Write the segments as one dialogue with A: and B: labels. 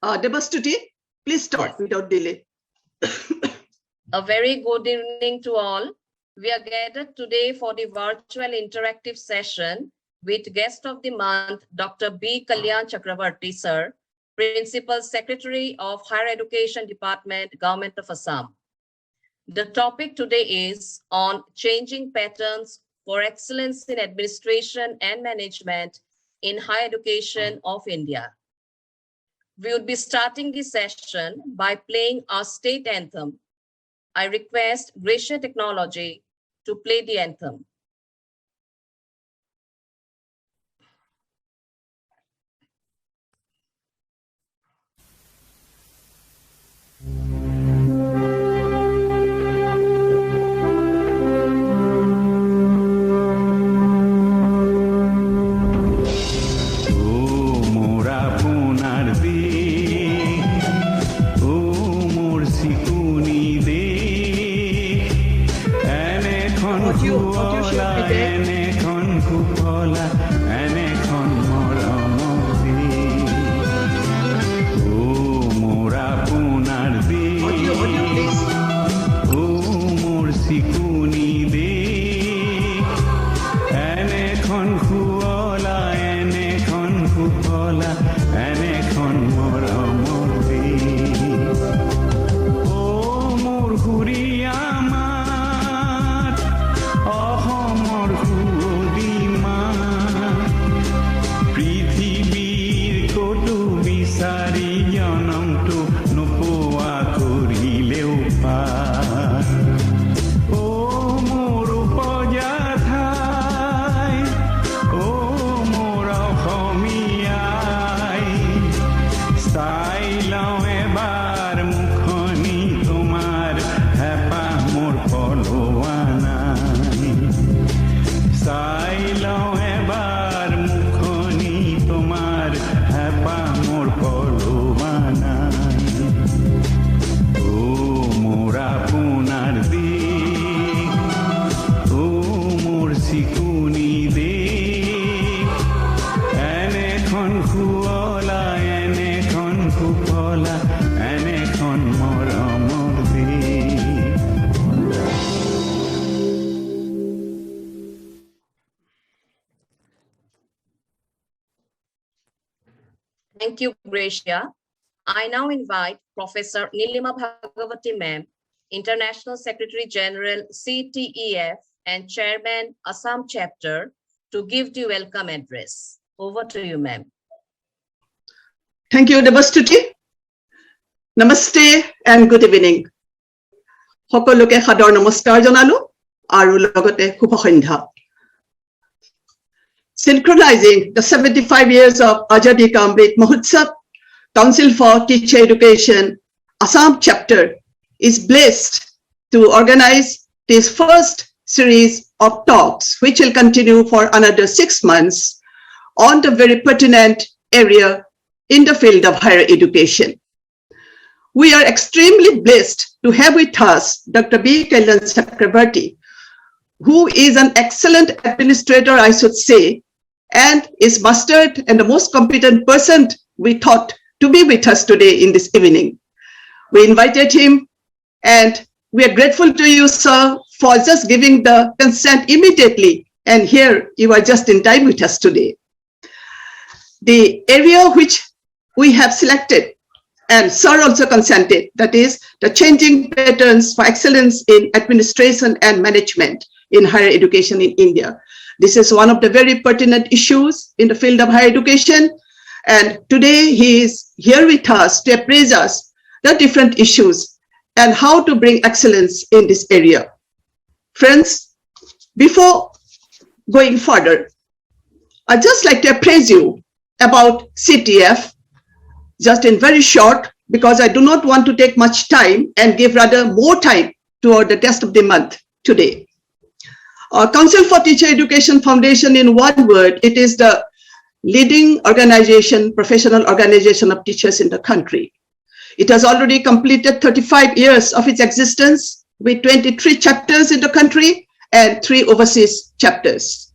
A: Devastuti, please start without delay.
B: A very good evening to all. We are gathered today for the virtual interactive session with guest of the month, Dr. B. Kalyan Chakravarti, sir, Principal Secretary of Higher Education Department, Government of Assam. The topic today is on changing patterns for excellence in administration and management in higher education of India. We would be starting the session by playing our state anthem. I request Gratia Technology to play the anthem. Thank you, Gratia. I now invite Professor Nilima Bhagavati Ma'am, International Secretary General, CTEF, and Chairman, Assam Chapter, to give the welcome address. Over to you, ma'am.
A: Thank you, Devastuti. Namaste and good evening. Hokoloke hador namaskar jonalu aru logote shubha sandhya. Synchronizing the 75 years of Azadi Ka Amrit Mahotsav, Council for Teacher Education, Assam Chapter is blessed to organize this first series of talks, which will continue for another 6 months on the very pertinent area in the field of higher education. We are extremely blessed to have with us Dr. B. Kalyan Chakravarti, who is an excellent administrator, I should say, and is mastered and the most competent person we thought to be with us today in this evening. We invited him, and we are grateful to you, sir, for just giving the consent immediately. And here you are just in time with us today. The area which we have selected, and sir also consented, that is the changing patterns for excellence in administration and management in higher education in India. This is one of the very pertinent issues in the field of higher education. And today he is here with us to appraise us the different issues and how to bring excellence in this area. Friends, before going further, I'd just like to appraise you about CTEF, just in very short, because I do not want to take much time and give rather more time toward the rest of the month today. Council for Teacher Education Foundation, in one word, it is the leading organization, professional organization of teachers in the country. It has already completed 35 years of its existence with 23 chapters in the country and 3 overseas chapters.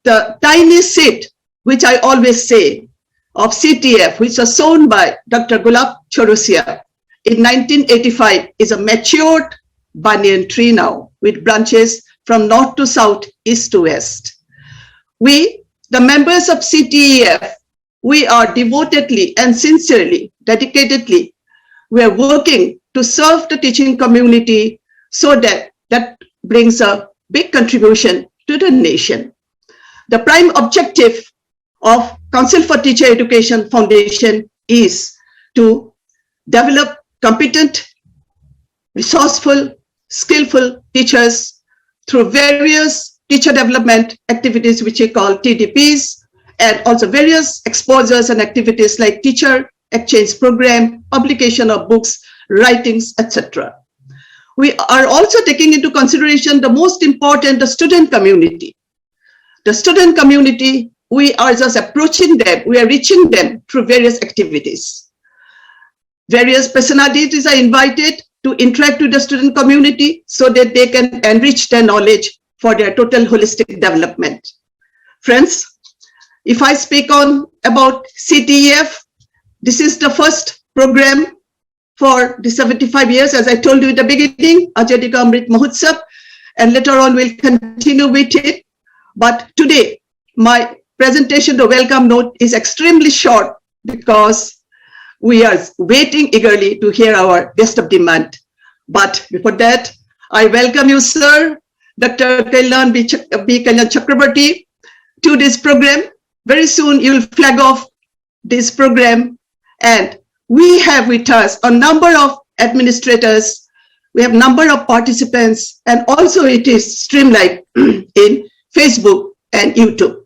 A: The tiny seat, which I always say, of CTEF, which was sown by Dr. Gulab Chorosia in 1985, is a matured banyan tree now with branches from north to south, east to west. We, the members of CTEF, we are devotedly and sincerely, dedicatedly, we are working to serve the teaching community so that brings a big contribution to the nation. The prime objective of Council for Teacher Education Foundation is to develop competent, resourceful, skillful teachers through various teacher development activities, which we call TDPs, and also various exposures and activities like teacher exchange program, publication of books, writings, etc. We are also taking into consideration the most important, the student community. The student community, we are just approaching them, we are reaching them through various activities. Various personalities are invited to interact with the student community so that they can enrich their knowledge for their total holistic development. Friends, if I speak on about CTEF, this is the first program for the 75 years, as I told you in the beginning, Azadi Ka Amrit Mahotsav, and later on we'll continue with it. But today, my presentation, the welcome note, is extremely short because we are waiting eagerly to hear our guest of demand. But before that, I welcome you, sir, Dr. Kalyan B. Kalyan Chakrabarti, to this program. Very soon you will flag off this program, and we have with us a number of administrators, we have number of participants, and also it is streamlined in Facebook and YouTube.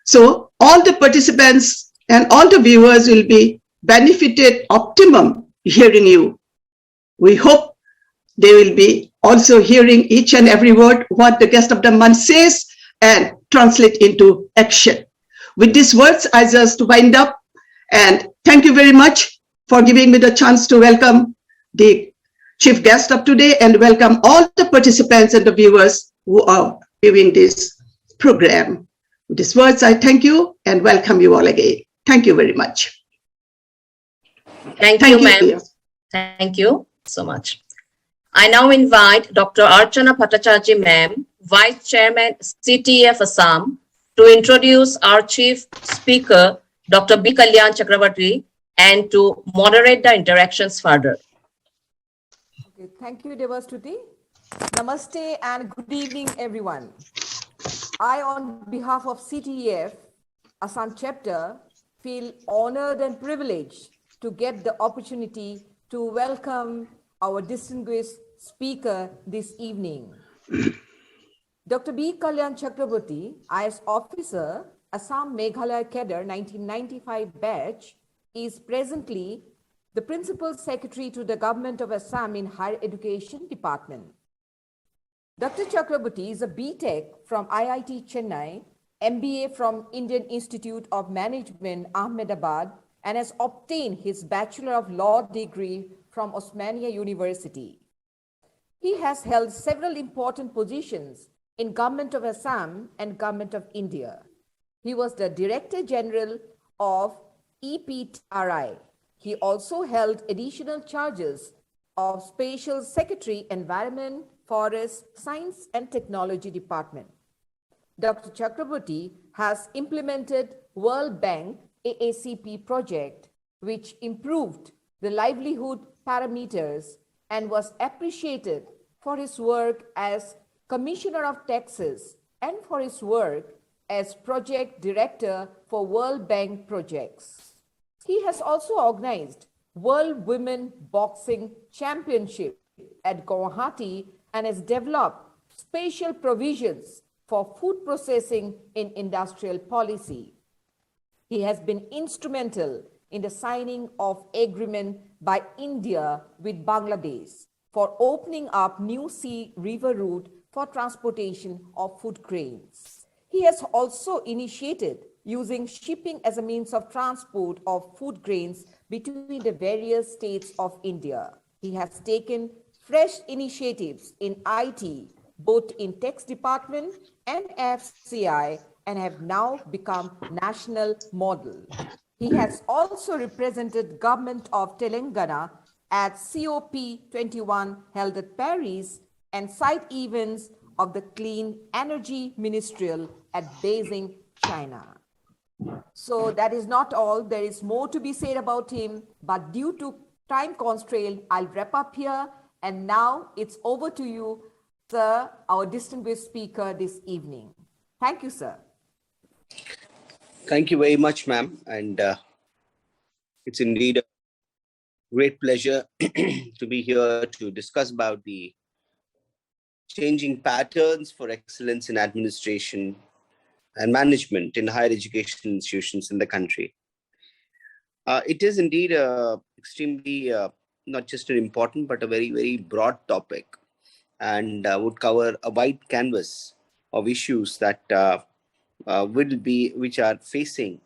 A: So all the participants and all the viewers will be benefited optimum hearing you. We hope they will be also hearing each and every word what the guest of the month says and translate into action. With these words, I just wind up, and thank you very much for giving me the chance to welcome the chief guest of today and welcome all the participants and the viewers who are viewing this program. With these words, I thank you and welcome you all again. Thank you very much.
B: Thank you, ma'am. Thank you so much. I now invite Dr. Archana Bhattacharjee, ma'am, Vice Chairman, CTEF Assam, to introduce our chief speaker, Dr. B. Kalyan Chakrabarti, and to moderate the interactions further.
C: Okay, thank you, Devastuti. Namaste and good evening, everyone. I, on behalf of CTEF Assam chapter, feel honored and privileged to get the opportunity to welcome our distinguished speaker this evening. Dr. B. Kalyan Chakrabarti, IS officer, Assam Meghalaya Cadre 1995 batch, is presently the Principal Secretary to the Government of Assam in Higher Education Department. Dr. Chakrabarti is a BTech from IIT Chennai, MBA from Indian Institute of Management, Ahmedabad, and has obtained his Bachelor of Law degree from Osmania University. He has held several important positions in Government of Assam and Government of India. He was the Director General of EPTRI. He also held additional charges of Special Secretary, Environment, Forest, Science and Technology Department. Dr. Chakrabarti has implemented World Bank AACP project, which improved the livelihood parameters and was appreciated for his work as Commissioner of Taxes and for his work as Project Director for World Bank projects. He has also organized World Women Boxing Championship at Guwahati and has developed special provisions for food processing in industrial policy. He has been instrumental in the signing of agreement by India with Bangladesh for opening up new sea river route for transportation of food grains. He has also initiated using shipping as a means of transport of food grains between the various states of India. He has taken fresh initiatives in IT, both in Tax Department and FCI, and have now become national model. He has also represented Government of Telangana at COP21 held at Paris and side events of the Clean Energy Ministerial at Beijing, China. So that is not all. There is more to be said about him, but due to time constraint, I'll wrap up here. And now it's over to you, sir, our distinguished speaker this evening. Thank you, sir.
D: Thank you very much, ma'am. And it's indeed a great pleasure to be here to discuss about the changing patterns for excellence in administration and management in higher education institutions in the country. It is indeed extremely not just an important, but a very, very broad topic, and would cover a wide canvas of issues that which are facing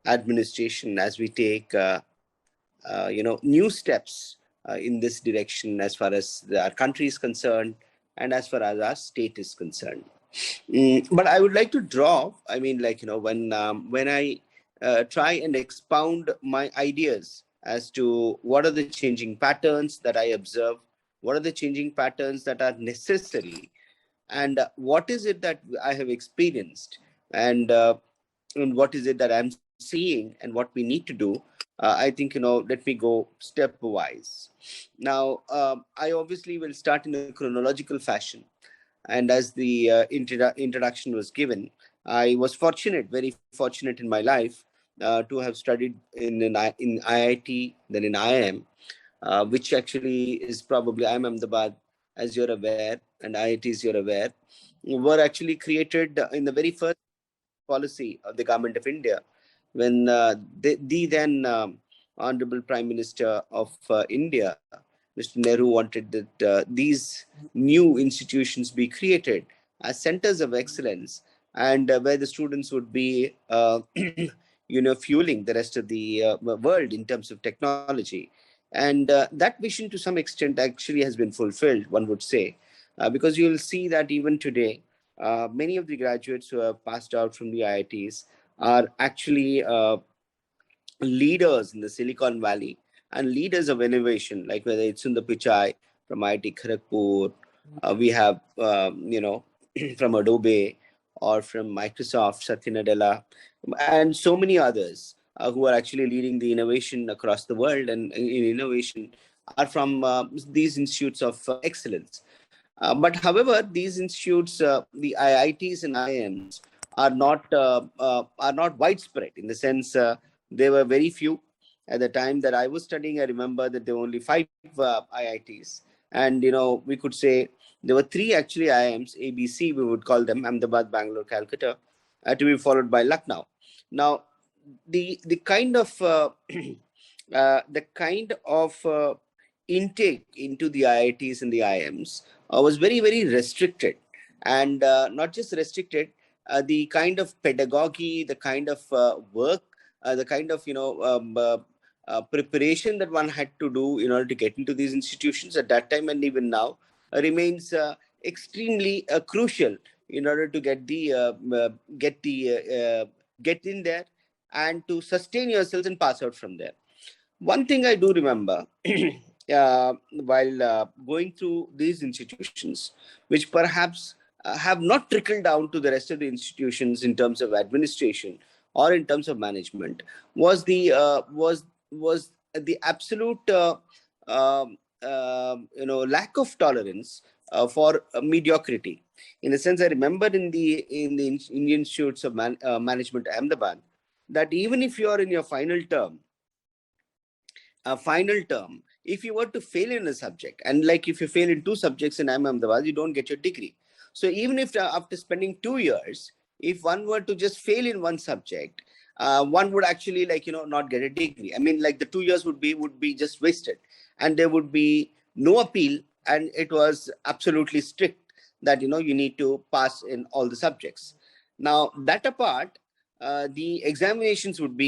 D: administration as we take new steps in this direction as far as our country is concerned and as far as our state is concerned. But I would like to draw, when I try and expound my ideas as to what are the changing patterns that I observe, what are the changing patterns that are necessary, and what is it that I have experienced, and what is it that I'm seeing and what we need to do. I think, let me go stepwise. Now, I obviously will start in a chronological fashion. And as the introduction was given, I was very fortunate in my life to have studied in IIT, then in IIM, which actually is probably IIM Ahmedabad, as you're aware, and IITs you're aware, were actually created in the very first policy of the government of India, when the then Honorable Prime Minister of India, Mr. Nehru, wanted that these new institutions be created as centers of excellence, and where the students would be, fueling the rest of the world in terms of technology. And that vision, to some extent, actually has been fulfilled, one would say, because you'll see that even today, many of the graduates who have passed out from the IITs are actually leaders in the Silicon Valley and leaders of innovation, like whether it's Sundar Pichai from IIT Kharagpur, we have, from Adobe, or from Microsoft, Satya Nadella, and so many others who are actually leading the innovation across the world and in innovation are from these institutes of excellence. But however, these institutes, the IITs and IIMs, are not widespread, in the sense there were very few. At the time that I was studying, I remember that there were only 5 IITs, and we could say there were 3 actually IIMs, ABC we would call them, Ahmedabad, Bangalore, Calcutta, to be followed by Lucknow. Now, the kind of intake into the IITs and the IIMs was very, very restricted, and not just restricted, the kind of pedagogy, the kind of work, the kind of preparation that one had to do in order to get into these institutions at that time and even now remains extremely crucial in order to get in there and to sustain yourselves and pass out from there. One thing I do remember while going through these institutions, which perhaps have not trickled down to the rest of the institutions in terms of administration or in terms of management, was the absolute lack of tolerance for mediocrity. In a sense, I remember in the Indian Institutes of Management Ahmedabad, that even if you are in your final term, if you were to fail in a subject, and like if you fail in 2 subjects in IIM Ahmedabad, you don't get your degree. So even if after spending 2 years, if one were to just fail in one subject, one would actually not get a degree. I mean, like the 2 years would be just wasted, and there would be no appeal, and it was absolutely strict that you need to pass in all the subjects. Now, that apart, the examinations would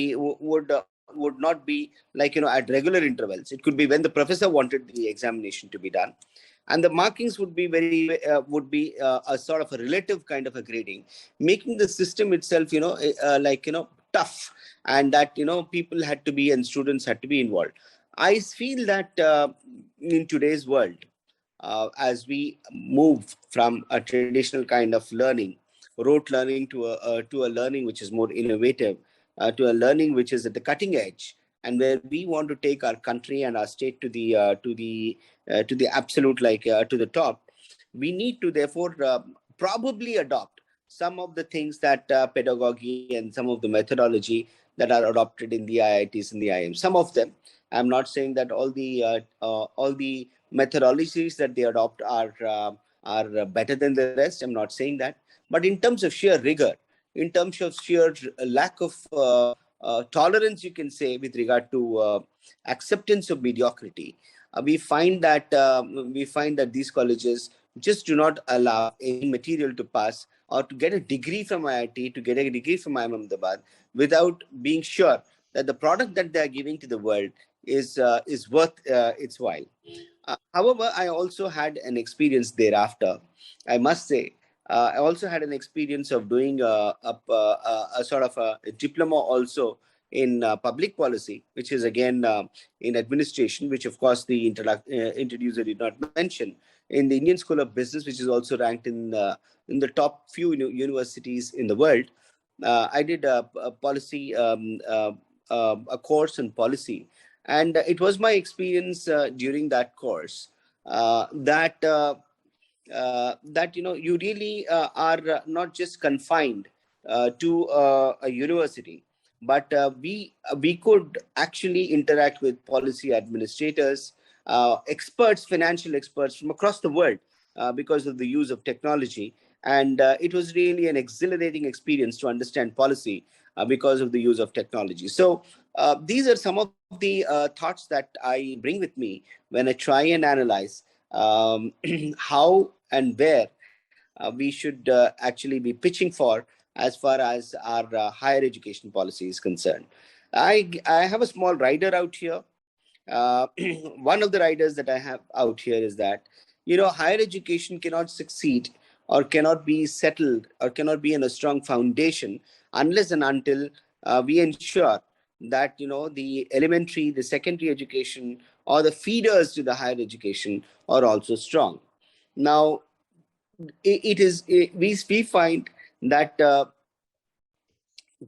D: not be at regular intervals. It could be when the professor wanted the examination to be done, and the markings would be a sort of a relative kind of a grading, making the system itself tough, and that people had to be and students had to be involved. I feel that in today's world, as we move from a traditional kind of learning, rote learning, to a learning which is more innovative, to a learning which is at the cutting edge, and where we want to take our country and our state to the absolute, to the top, we need to therefore probably adopt some of the things that pedagogy and some of the methodology that are adopted in the IITs and the IIMs. Some of them, I'm not saying that all the methodologies that they adopt are better than the rest. I'm not saying that, but in terms of sheer rigor, in terms of sheer lack of tolerance, you can say, with regard to acceptance of mediocrity, we find that these colleges just do not allow any material to pass, or to get a degree from IIT, to get a degree from IIM Ahmedabad, without being sure that the product that they are giving to the world is worth its while. However, I also had an experience thereafter. I must say, I also had an experience of doing a sort of a diploma also in public policy, which is again in administration, which of course the introducer did not mention, in the Indian School of Business, which is also ranked in the top few universities in the world. I did a policy, a course in policy, and it was my experience during that course that you really are not just confined to a university, but we could actually interact with policy administrators, experts, financial experts from across the world, because of the use of technology. And it was really an exhilarating experience to understand policy because of the use of technology. So these are some of the thoughts that I bring with me when I try and analyze how and where we should actually be pitching for, as far as our higher education policy is concerned. I have a small rider out here. One of the riders that I have out here is that, higher education cannot succeed, or cannot be settled, or cannot be in a strong foundation unless and until we ensure that, the elementary, the secondary education, or the feeders to the higher education are also strong. Now, we find that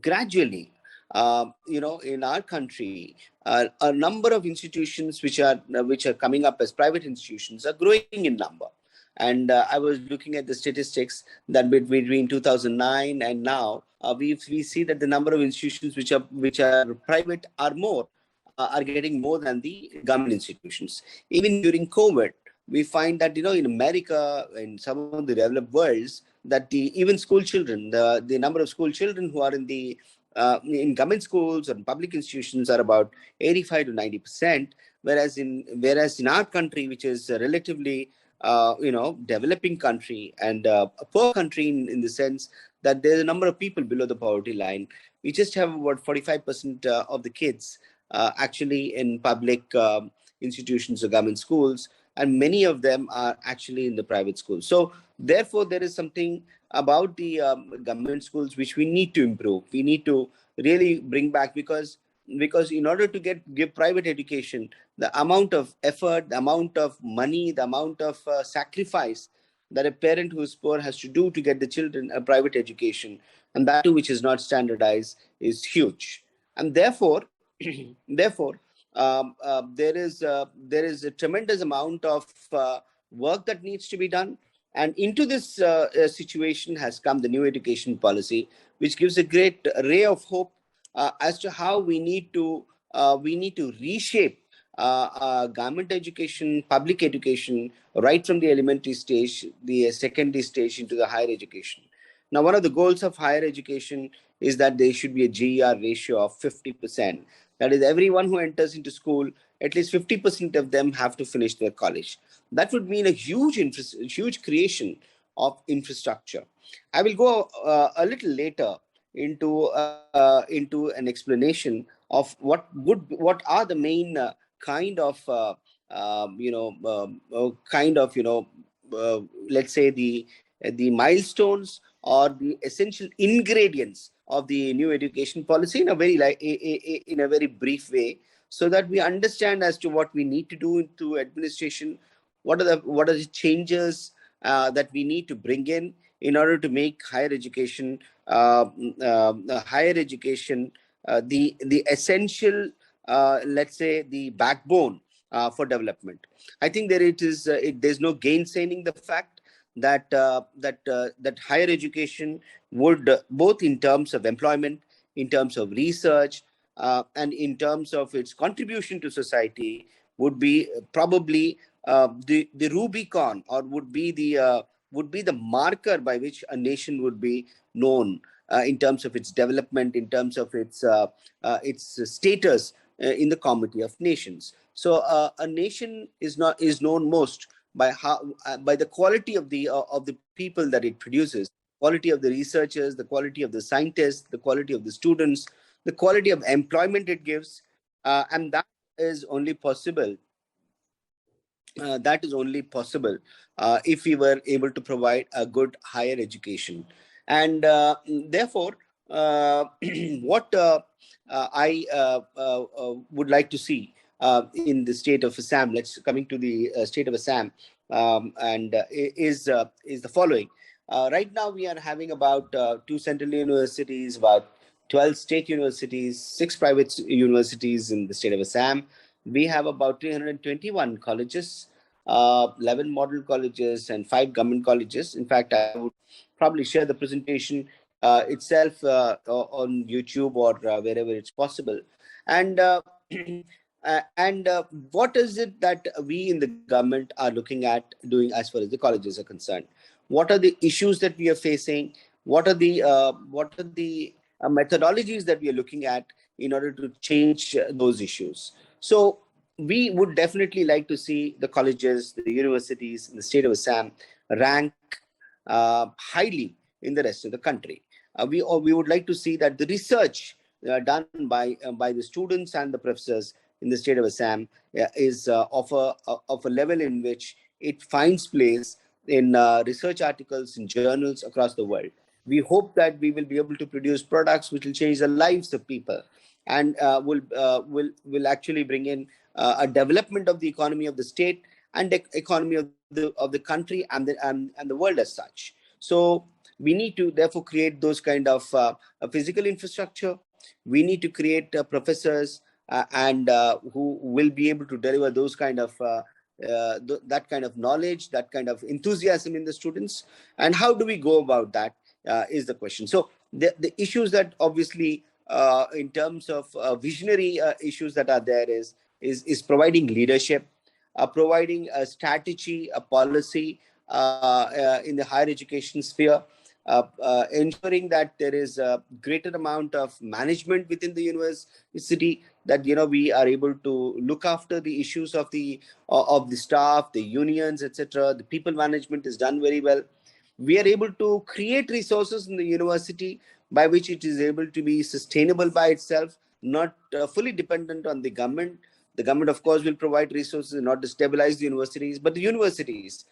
D: gradually, in our country, a number of institutions which are coming up as private institutions are growing in number. And I was looking at the statistics that between 2009 and now, we see that the number of institutions which are private are getting more than the government institutions. Even during COVID, we find that in America, in some of the developed worlds, that even school children, the number of school children who are in government schools or public institutions are about 85 to 90%, whereas in our country, which is a relatively developing country, and a poor country in the sense that there's a number of people below the poverty line, we just have about 45% of the kids actually in public institutions or government schools, and many of them are actually in the private schools. So therefore, there is something about the government schools which we need to improve. We need to really bring back, because in order to give private education, the amount of effort, the amount of money, the amount of sacrifice that a parent who is poor has to do to get the children a private education, and that too which is not standardized, is huge. And therefore, there is a tremendous amount of work that needs to be done. And into this situation has come the new education policy, which gives a great ray of hope as to how we need to reshape government education, public education, right from the elementary stage, the secondary stage, into the higher education. Now, one of the goals of higher education is that there should be a GER ratio of 50%. That is, everyone who enters into school, at least 50% of them have to finish their college. That would mean a huge creation of infrastructure. I will go a little later into an explanation of what are the main let's say the milestones or the essential ingredients of the new education policy in a very in a very brief way, so that we understand as to what we need to do into administration, what are the changes that we need to bring in order to make higher education the essential, let's say, the backbone for development. I think that there's no gainsaying the fact that that higher education would, both in terms of employment, in terms of research, and in terms of its contribution to society, would be probably the Rubicon, or would be the marker by which a nation would be known in terms of its development, in terms of its status in the comity of nations. So a nation is known most by by the quality of the people that it produces, quality of the researchers, the quality of the scientists, the quality of the students, the quality of employment it gives, and that is only possible. That is only possible if we were able to provide a good higher education. And therefore, what I would like to see in the state of Assam, coming to the state of Assam, and is the following. Right now, we are having about 2 central universities, about 12 state universities, 6 private universities in the state of Assam. We have about 321 colleges, 11 model colleges, and 5 government colleges. In fact, I would probably share the presentation itself on YouTube or wherever it's possible. And what is it that we in the government are looking at doing as far as the colleges are concerned? What are the issues that we are facing? What are the methodologies that we are looking at in order to change those issues? So we would definitely like to see the colleges, the universities in the state of Assam rank highly in the rest of the country. We would like to see that the research done by the students and the professors in the state of Assam is of a level in which it finds place in research articles in journals across the world. We hope that we will be able to produce products which will change the lives of people, and will actually bring in a development of the economy of the state and the economy of the country and the world as such. So we need to therefore create those kind of a physical infrastructure. We need to create professors and who will be able to deliver those kind of that kind of knowledge, that kind of enthusiasm in the students. And how do we go about that is the question. So the issues that obviously in terms of visionary issues that are there is providing leadership, providing a strategy, a policy in the higher education sphere, ensuring that there is a greater amount of management within the university, that we are able to look after the issues of the staff, the unions, etc. The people management is done very well. We are able to create resources in the university by which it is able to be sustainable by itself, not fully dependent on the government. The government, of course, will provide resources in order to stabilize the universities, but the universities,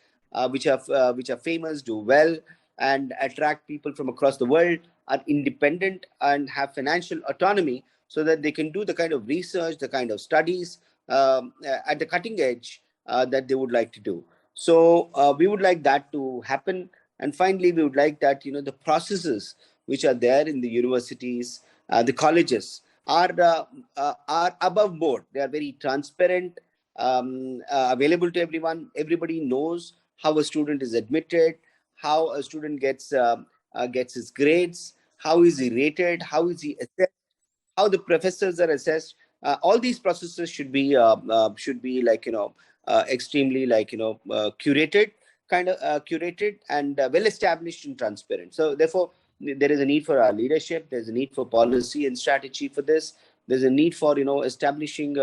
D: which are famous, do well, and attract people from across the world, are independent and have financial autonomy, so that they can do the kind of research, the kind of studies at the cutting edge that they would like to do. So we would like that to happen. And finally, we would like that the processes which are there in the universities, the colleges, are above board. They are very transparent, available to everyone. Everybody knows how a student is admitted, how a student gets his grades, how is he rated, how is he assessed, how the professors are assessed. All these processes should be like extremely curated, curated and well established and transparent. So therefore, there is a need for our leadership. There's a need for policy and strategy for this. There's a need for establishing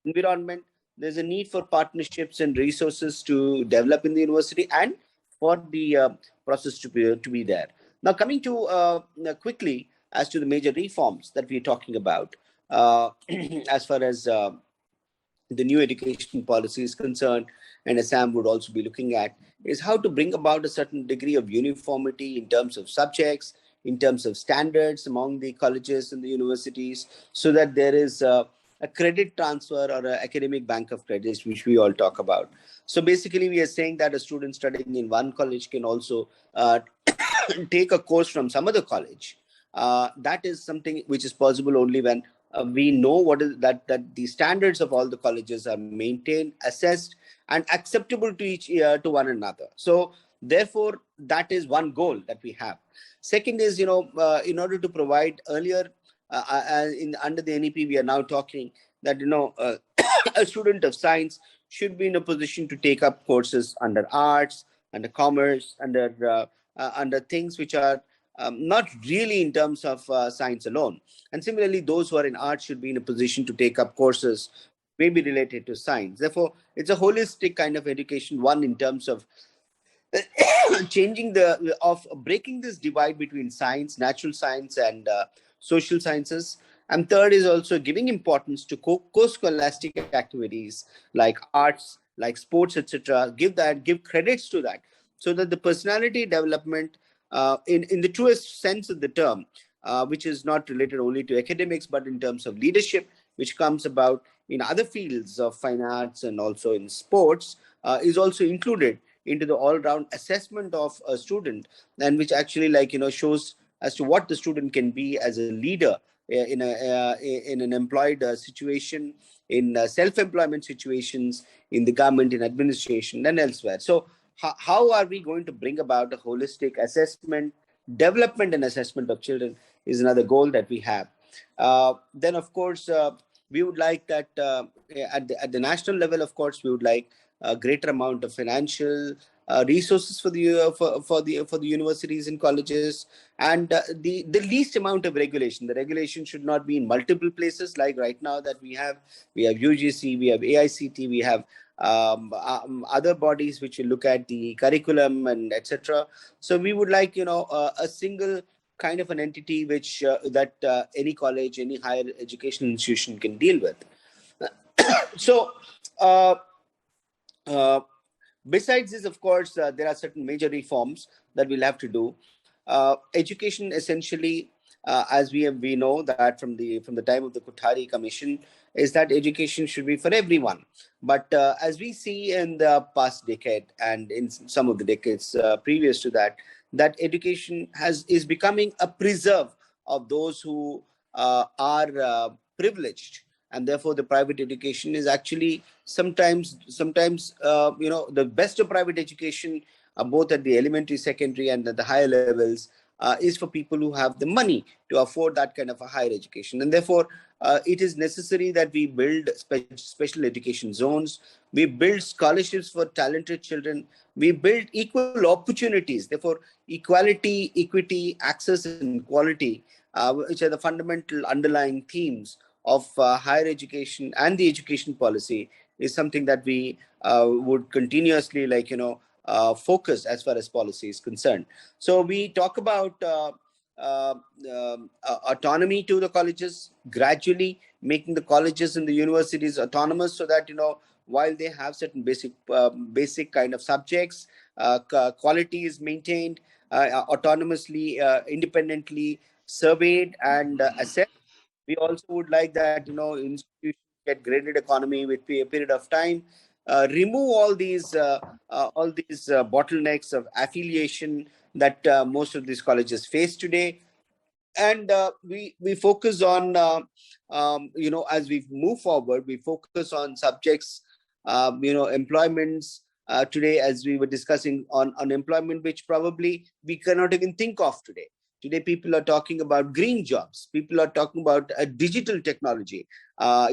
D: environment. There's a need for partnerships and resources to develop in the university, and for the process to be there. Now, coming to quickly as to the major reforms that we're talking about, as far as the new education policy is concerned, and Assam would also be looking at, is how to bring about a certain degree of uniformity in terms of subjects, in terms of standards among the colleges and the universities, so that there is a credit transfer or an academic bank of credits, which we all talk about. So basically, we are saying that a student studying in one college can also take a course from some other college. That is something which is possible only when we know what is that the standards of all the colleges are maintained, assessed, and acceptable to each to one another. So therefore, that is one goal that we have. Second is, in order to provide earlier under the NEP, we are now talking that a student of science should be in a position to take up courses under arts, under commerce, under things which are not really in terms of science alone. And similarly, those who are in art should be in a position to take up courses maybe related to science. Therefore, it's a holistic kind of education, one in terms of breaking this divide between science, natural science, and social sciences. And third is also giving importance to co-scholastic activities like arts, like sports, etc. Give credits to that, so that the personality development, in the truest sense of the term, which is not related only to academics, but in terms of leadership, which comes about in other fields of fine arts and also in sports, is also included into the all-round assessment of a student, and which actually shows as to what the student can be as a leader in an employed situation, in self-employment situations, in the government, in administration, and elsewhere. So how are we going to bring about a holistic assessment, development and assessment of children is another goal that we have. Then, of course, we would like that at the national level, of course, we would like a greater amount of financial resources for the universities and colleges, and the least amount of regulation. The regulation should not be in multiple places, like right now that we have UGC, we have AICT, we have other bodies which will look at the curriculum and etc. So we would like a single kind of an entity which that any college, any higher education institution can deal with. So besides this, of course, there are certain major reforms that we'll have to do. Education essentially, as we know that from the time of the Kothari Commission, is that education should be for everyone. But as we see in the past decade and in some of the decades previous to that, that education is becoming a preserve of those who are privileged, and therefore the private education is actually sometimes the best of private education, both at the elementary, secondary, and at the higher levels, is for people who have the money to afford that kind of a higher education. And therefore it is necessary that we build special education zones, we build scholarships for talented children, we build equal opportunities. Therefore, equality, equity, access, and quality, which are the fundamental underlying themes of higher education and the education policy, is something that we would continuously focus as far as policy is concerned. So we talk about autonomy to the colleges, gradually making the colleges and the universities autonomous, so that while they have certain basic kind of subjects, quality is maintained, autonomously, independently surveyed and assessed. We also would like that institutions get graded economy with a period of time, remove all these bottlenecks of affiliation that most of these colleges face today. And we focus on as we move forward, we focus on subjects, employments. Today, as we were discussing on unemployment, which probably we cannot even think of today. Today, people are talking about green jobs. People are talking about digital technology. I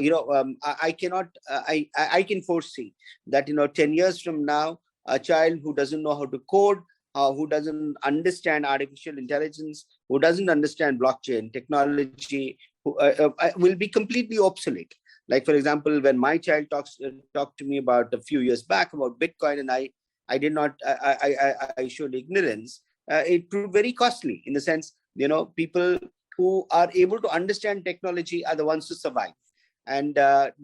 D: can foresee that 10 years from now, a child who doesn't know how to code, who doesn't understand artificial intelligence, who doesn't understand blockchain technology, who, will be completely obsolete. Like, for example, when my child talked to me about a few years back about Bitcoin, and I showed ignorance, it proved very costly, in the sense, people who are able to understand technology are the ones to survive. And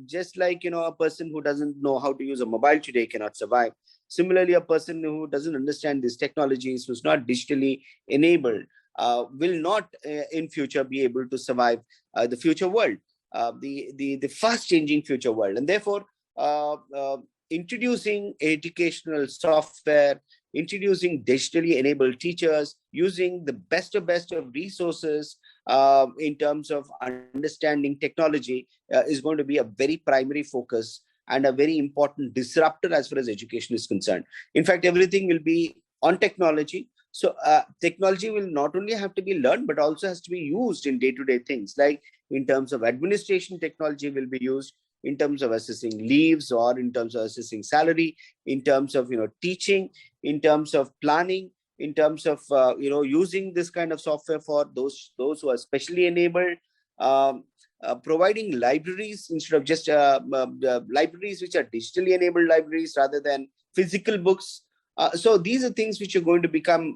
D: just like, a person who doesn't know how to use a mobile today cannot survive, Similarly, a person who doesn't understand these technologies, who's not digitally enabled, will not in future be able to survive the future world, the fast changing future world. And therefore, introducing educational software, introducing digitally enabled teachers, using the best of resources in terms of understanding technology is going to be a very primary focus and a very important disruptor as far as education is concerned. In fact, everything will be on technology. So technology will not only have to be learned, but also has to be used in day-to-day things. Like in terms of administration, technology will be used in terms of assessing leaves, or in terms of assessing salary, in terms of teaching, in terms of planning, in terms of using this kind of software for those who are specially enabled, providing libraries instead of just libraries which are digitally enabled libraries rather than physical books. So these are things which are going to become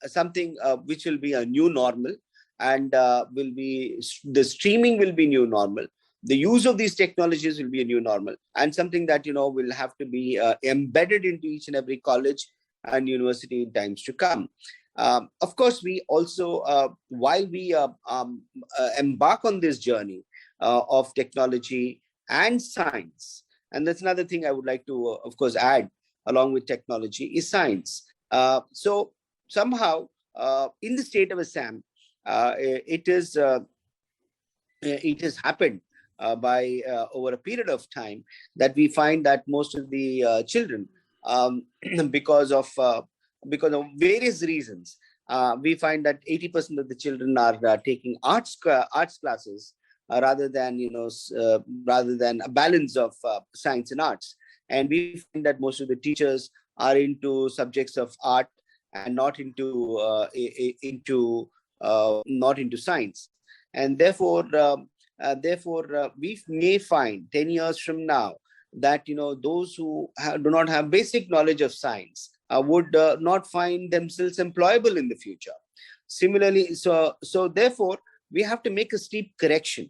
D: something which will be a new normal, and the streaming will be new normal. The use of these technologies will be a new normal, and something that will have to be embedded into each and every college and university in times to come. Of course, we also, while we embark on this journey of technology and science, and that's another thing I would like to, of course, add along with technology, is science. So somehow, in the state of Assam, it has happened by over a period of time that we find that most of the children, because of various reasons, we find that 80% of the children are taking arts classes rather than a balance of science and arts. And we find that most of the teachers are into subjects of art and not into science. And therefore, we may find 10 years from now that those who do not have basic knowledge of science would not find themselves employable in the future. Similarly, so therefore, we have to make a steep correction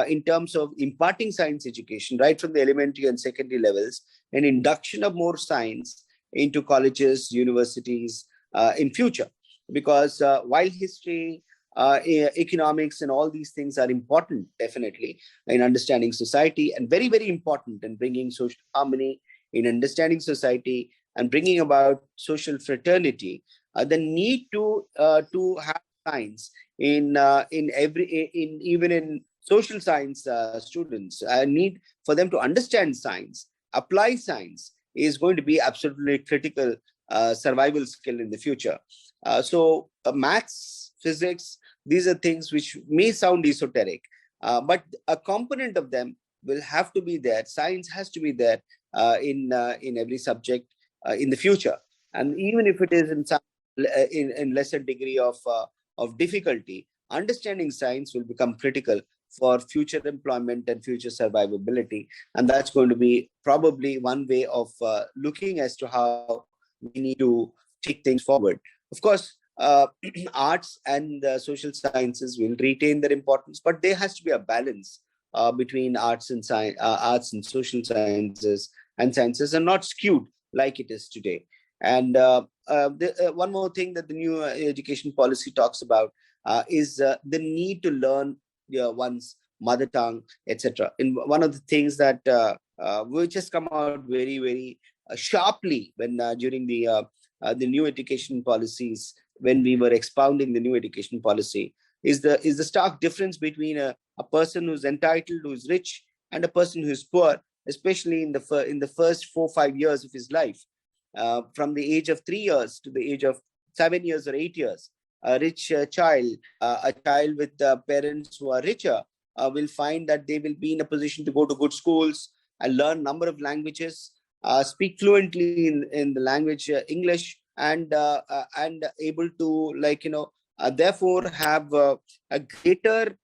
D: in terms of imparting science education right from the elementary and secondary levels, and induction of more science into colleges, universities in future. Because while history, economics and all these things are important, definitely, in understanding society, and very, very important in bringing social harmony, in understanding society and bringing about social fraternity, the need to have science even in social science students, need for them to understand science, apply science, is going to be absolutely critical survival skill in the future. So maths, physics, these are things which may sound esoteric, but a component of them will have to be there. Science has to be there in every subject in the future. And even if it is in lesser degree of difficulty, understanding science will become critical for future employment and future survivability. And that's going to be probably one way of looking as to how we need to take things forward. Of course, arts and social sciences will retain their importance, but there has to be a balance between arts and social sciences, and sciences are not skewed like it is today. And one more thing that the new education policy talks about is the need to learn one's mother tongue, etc. And one of the things that which has come out very, very sharply when during the new education policies, when we were expounding the new education policy, is the stark difference between a person who's entitled, who's rich, and a person who's poor, especially in the first 4 or 5 years of his life, from the age of 3 years to the age of 7 years or 8 years. A rich child, a child with parents who are richer, will find that they will be in a position to go to good schools and learn number of languages, speak fluently in the language English, and able to therefore have a greater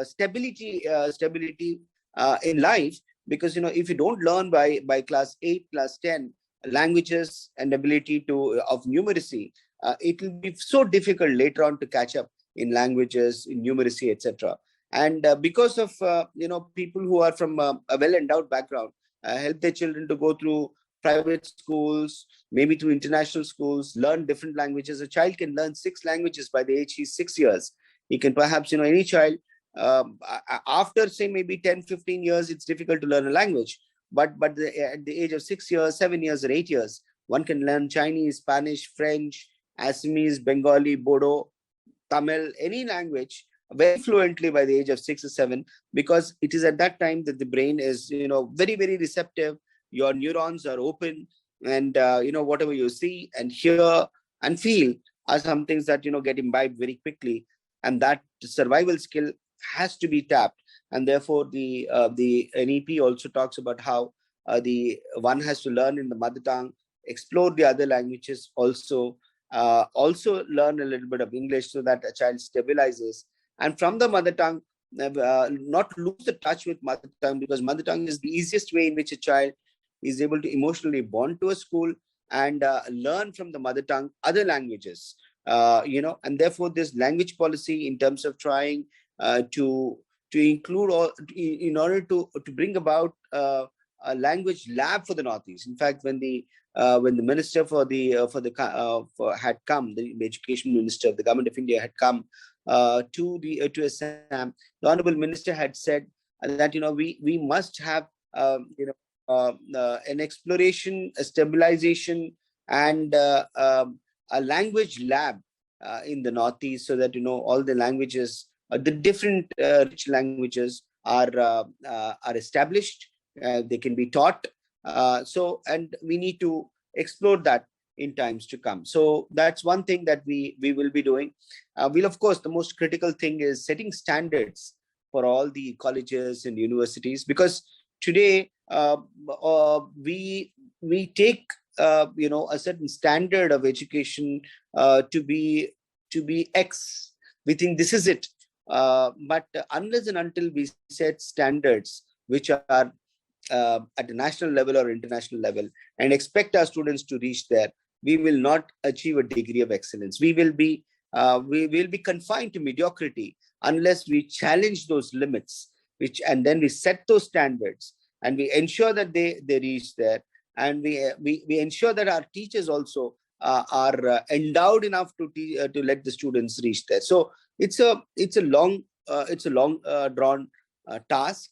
D: stability in life. Because if you don't learn by class 8, class 10 languages and ability of numeracy, it will be so difficult later on to catch up in languages, in numeracy, etc. And because of people who are from a well-endowed background, help their children to go through private schools, maybe to international schools, learn different languages. A child can learn 6 languages by the age he's 6 years. He can perhaps, any child, after say maybe 10, 15 years, it's difficult to learn a language. But at the age of 6 years, 7 years, or 8 years, one can learn Chinese, Spanish, French, Assamese, Bengali, Bodo, Tamil, any language very fluently by the age of 6 or 7, because it is at that time that the brain is, very, very receptive. Your neurons are open, and whatever you see and hear and feel are some things that get imbibed very quickly, and that survival skill has to be tapped. And therefore, the NEP also talks about how the one has to learn in the mother tongue, explore the other languages also learn a little bit of English so that a child stabilizes, and from the mother tongue, not lose the touch with mother tongue, because mother tongue is the easiest way in which a child is able to emotionally bond to a school and learn from the mother tongue other languages. And therefore this language policy, in terms of trying to include, or in order to bring about a language lab for the Northeast. In fact, when the minister had come, the education minister of the government of India had come to Assam, the honorable minister had said that we must have an exploration, a stabilization, and a language lab in the Northeast, so that all the languages, the different rich languages are established. They can be taught. And we need to explore that in times to come. So that's one thing that we will be doing. We'll, of course, the most critical thing is setting standards for all the colleges and universities, because today we take a certain standard of education to be X. We think this is it. But unless and until we set standards which are at a national level or international level, and expect our students to reach there, we will not achieve a degree of excellence. We will be confined to mediocrity unless we challenge those limits, and then we set those standards, and we ensure that they reach there, and we ensure that our teachers also are endowed enough to let the students reach there. So it's a long drawn task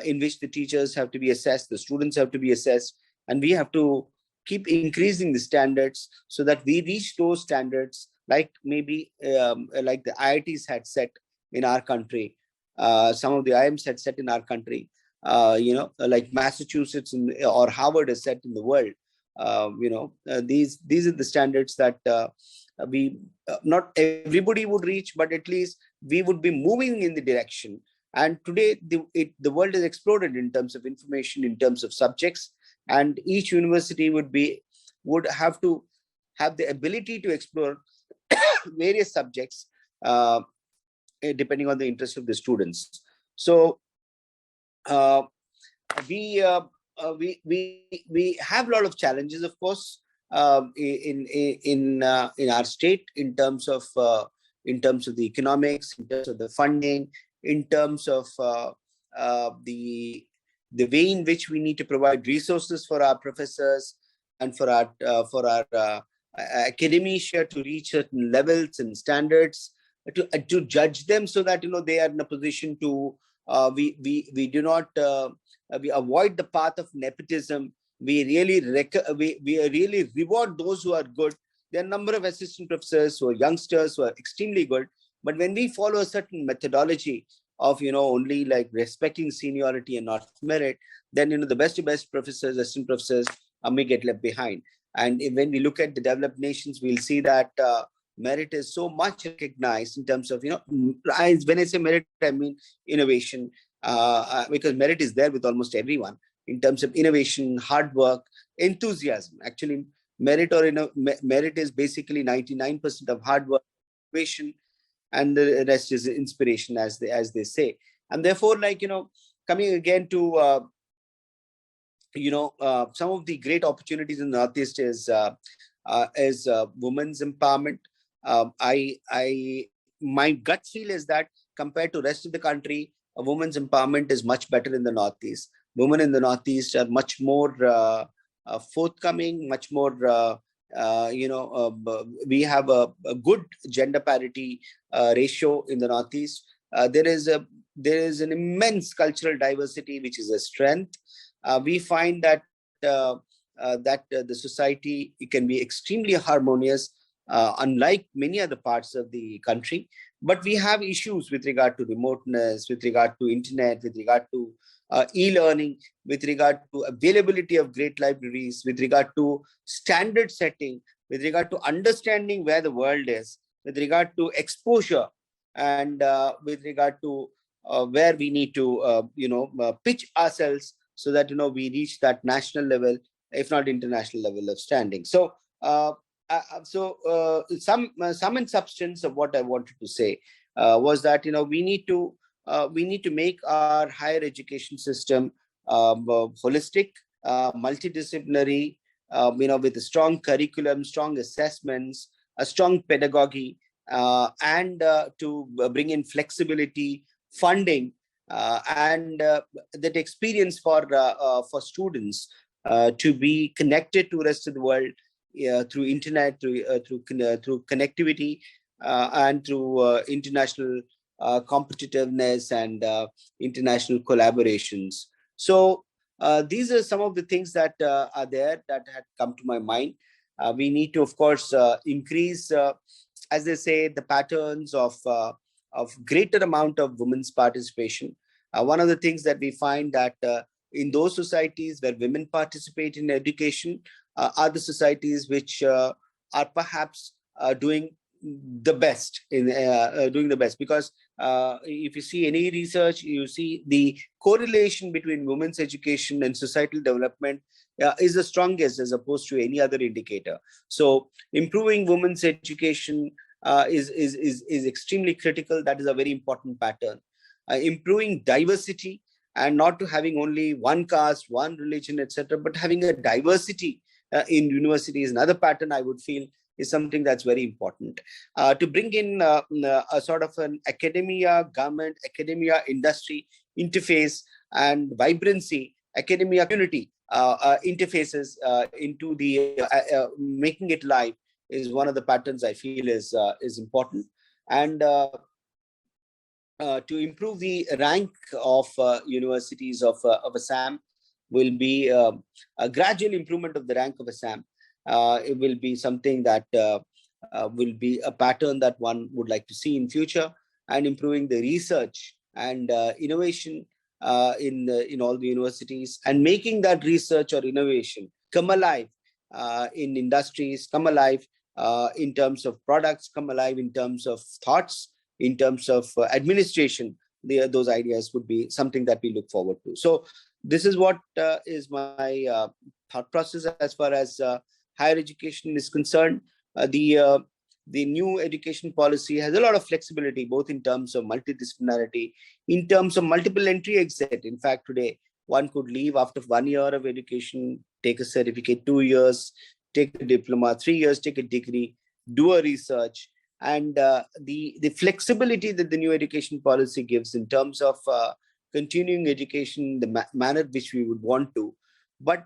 D: in which the teachers have to be assessed, the students have to be assessed, and we have to keep increasing the standards so that we reach those standards, like maybe like the IITs had set in our country, some of the IIMs had set in our country, like Massachusetts or Harvard has set in the world. These are the standards that we not everybody would reach, but at least we would be moving in the direction. And today the world has exploded in terms of information, in terms of subjects, and each university would have to have the ability to explore various subjects depending on the interest of the students. So we have a lot of challenges, of course, in our state, in terms of the economics, in terms of the funding, in terms of the way in which we need to provide resources for our professors and for our academia to reach certain levels and standards, to judge them so that they are in a position to we do not we avoid the path of nepotism. We really reward those who are good. There are a number of assistant professors who are youngsters who are extremely good, but when we follow a certain methodology of only like respecting seniority and not merit, then the best professors, assistant professors may get left behind. And when we look at the developed nations, we'll see that merit is so much recognized in terms of when I say merit, I mean innovation, because merit is there with almost everyone in terms of innovation, hard work, enthusiasm. Actually, merit is basically 99% of hard work, innovation, and the rest is inspiration, as they say. And therefore, coming again to some of the great opportunities in the Northeast is women's empowerment. My gut feel is that compared to rest of the country, women's empowerment is much better in the Northeast. Women in the Northeast are much more forthcoming, much more, we have a good gender parity ratio in the Northeast. There is an immense cultural diversity, which is a strength. We find that the society can be extremely harmonious, unlike many other parts of the country. But we have issues with regard to remoteness, with regard to internet, with regard to e-learning, with regard to availability of great libraries, with regard to standard setting, with regard to understanding where the world is, with regard to exposure, and with regard to where we need to pitch ourselves so that we reach that national level, if not international level of standing. So some in substance of what I wanted to say was that we need to make our higher education system holistic, multidisciplinary, with a strong curriculum, strong assessments, a strong pedagogy, and to bring in flexibility, funding, and that experience for students to be connected to the rest of the world through internet, through connectivity, and through international competitiveness and international collaborations. So these are some of the things that are there that had come to my mind. We need to, of course, increase, as they say, the patterns of greater amount of women's participation. One of the things that we find that in those societies where women participate in education are the societies which are perhaps doing the best in because if you see any research, you see the correlation between women's education and societal development is the strongest as opposed to any other indicator. So improving women's education is extremely critical. That is a very important pattern. Improving diversity, and not to having only one caste, one religion, etc., but having a diversity in universities, another pattern I would feel is something that's very important. To bring in a sort of an academia, government, academia, industry interface and vibrancy, academia community interfaces into the making it live is one of the patterns I feel is important. And to improve the rank of universities of Assam will be a gradual improvement of the rank of Assam. It will be something that will be a pattern that one would like to see in future, and improving the research and innovation in all the universities, and making that research or innovation come alive in industries, come alive in terms of products, come alive in terms of thoughts, in terms of administration. Those ideas would be something that we look forward to. So this is what is my thought process as far as higher education is concerned. The new education policy has a lot of flexibility, both in terms of multidisciplinarity, in terms of multiple entry exit. In fact, today one could leave after 1 year of education, take a certificate, 2 years, take a diploma, 3 years, take a degree, do a research. And the flexibility that the new education policy gives in terms of continuing education, the manner which we would want to, but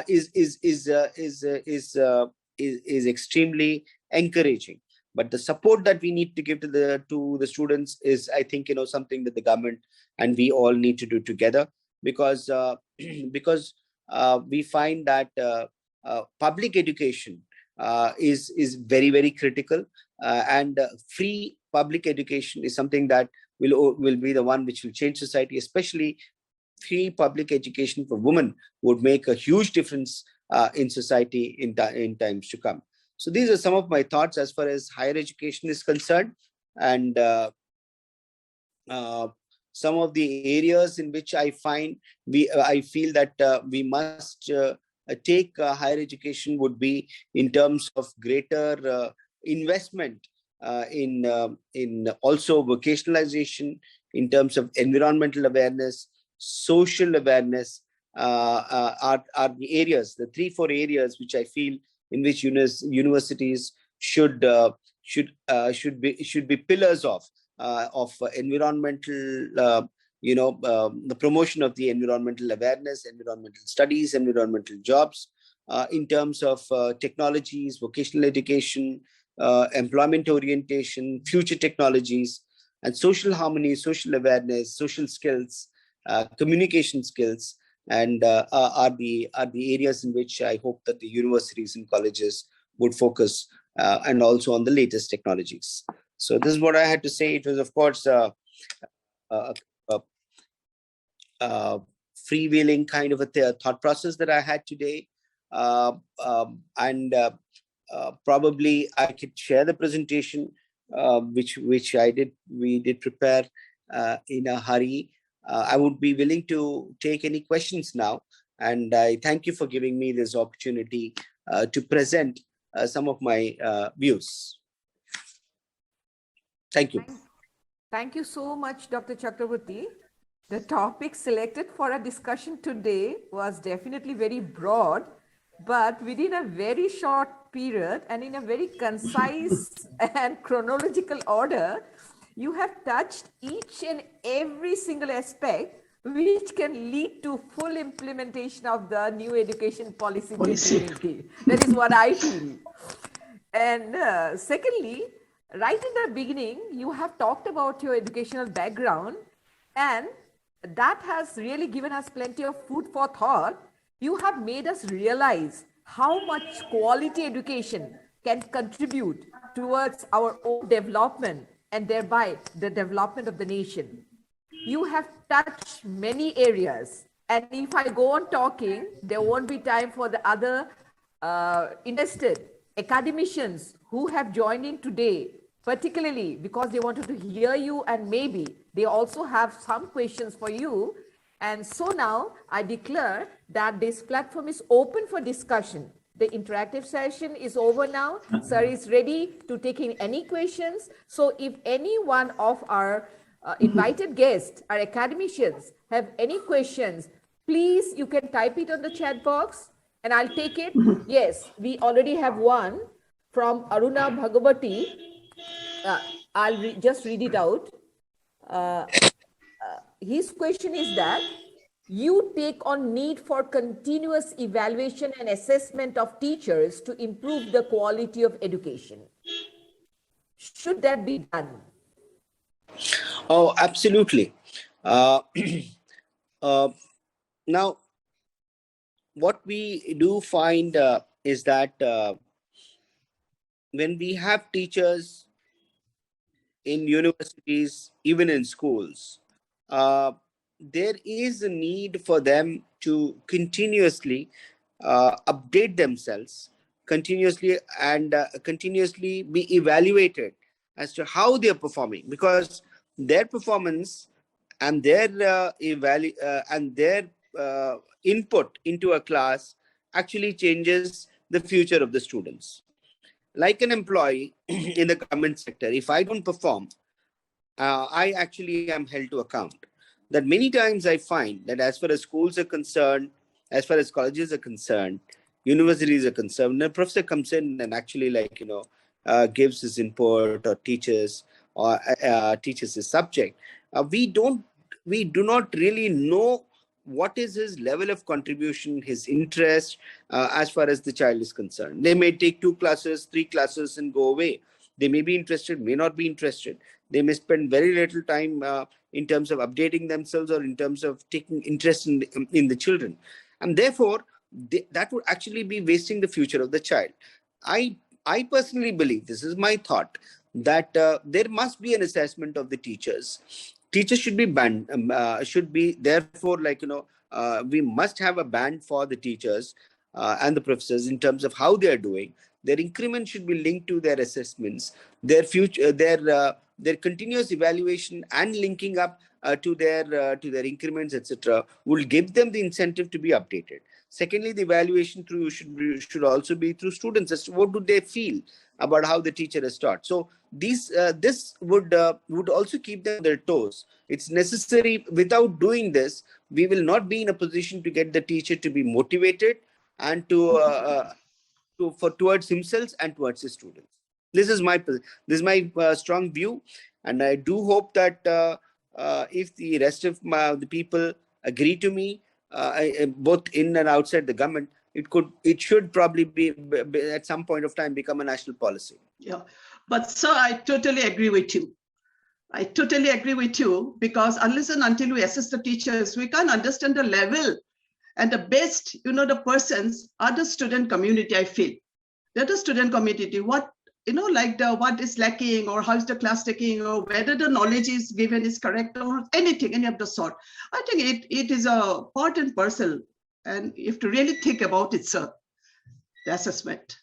D: is extremely encouraging. But the support that we need to give to the students is, I think, something that the government and we all need to do together, because we find that public education is very, very critical, and free public education is something that will be the one which will change society. Especially free public education for women would make a huge difference in society in times to come. So these are some of my thoughts as far as higher education is concerned, and some of the areas in which I feel that we must take higher education would be in terms of greater investment in also vocationalization, in terms of environmental awareness, social awareness, are the areas, the 3-4 areas which I feel in which universities should be pillars of environmental the promotion of the environmental awareness, environmental studies, environmental jobs, in terms of technologies, vocational education, employment orientation, future technologies, and social harmony, social awareness, social skills, communication skills, and are the areas in which I hope that the universities and colleges would focus, and also on the latest technologies. So this is what I had to say. It was, of course, a freewheeling kind of a thought process that I had today, and probably I could share the presentation, which we did prepare in a hurry. I would be willing to take any questions now, and I thank you for giving me this opportunity to present some of my views. Thank you.
C: Thank you so much, Dr. Chakraborty. The topic selected for a discussion today was definitely very broad, but within a very short period and in a very concise and chronological order, you have touched each and every single aspect which can lead to full implementation of the new education policy. 2020. That is what I feel. And secondly, right in the beginning, you have talked about your educational background, and that has really given us plenty of food for thought. You have made us realize how much quality education can contribute towards our own development and thereby the development of the nation. You have touched many areas, and if I go on talking, there won't be time for the other interested academicians who have joined in today, particularly because they wanted to hear you, and maybe they also have some questions for you. And so now I declare that this platform is open for discussion. The interactive session is over now. Sir is ready to take in any questions. So if any one of our invited guests, our academicians, have any questions, please, you can type it on the chat box and I'll take it. Yes, we already have one from Aruna Bhagavati. I'll just read it out. His question is that you take on need for continuous evaluation and assessment of teachers to improve the quality of education. Should that be done?
D: Oh, absolutely. Now, what we do find is that when we have teachers in universities, even in schools, there is a need for them to continuously update themselves, continuously be evaluated as to how they're performing, because their performance and their input into a class actually changes the future of the students. Like an employee in the government sector, if I don't perform, I actually am held to account. That many times I find that as far as schools are concerned, as far as colleges are concerned, universities are concerned, the professor comes in and actually gives his input or teaches his subject. We do not really know what is his level of contribution, his interest, as far as the child is concerned. They may take 2 classes, 3 classes and go away. They may be interested, may not be interested. They may spend very little time in terms of updating themselves or in terms of taking interest in the children. And therefore, that would actually be wasting the future of the child. I personally believe, this is my thought, that there must be an assessment of the teachers. Teachers should be banned, therefore, we must have a ban for the teachers and the professors in terms of how they are doing. Their increment should be linked to their assessments, their future, their continuous evaluation and linking up to their increments, etc., will give them the incentive to be updated. Secondly, the evaluation should also be through students as to what do they feel about how the teacher has taught. So this would also keep them on their toes. It's necessary. Without doing this, we will not be in a position to get the teacher to be motivated and towards himself and towards his students. This is my strong view, and I do hope that if the rest of the people agree to me, both in and outside the government, it should probably be at some point of time become a national policy.
A: Yeah, but sir, I totally agree with you. I totally agree with you, because unless and until we assess the teachers, we can't understand the level. And the best, the persons are the student community, I feel. They're the student community. What, what is lacking, or how is the class taking, or whether the knowledge is given is correct, or anything, any of the sort. I think it is a part and parcel. And you have to really think about it, sir, the assessment.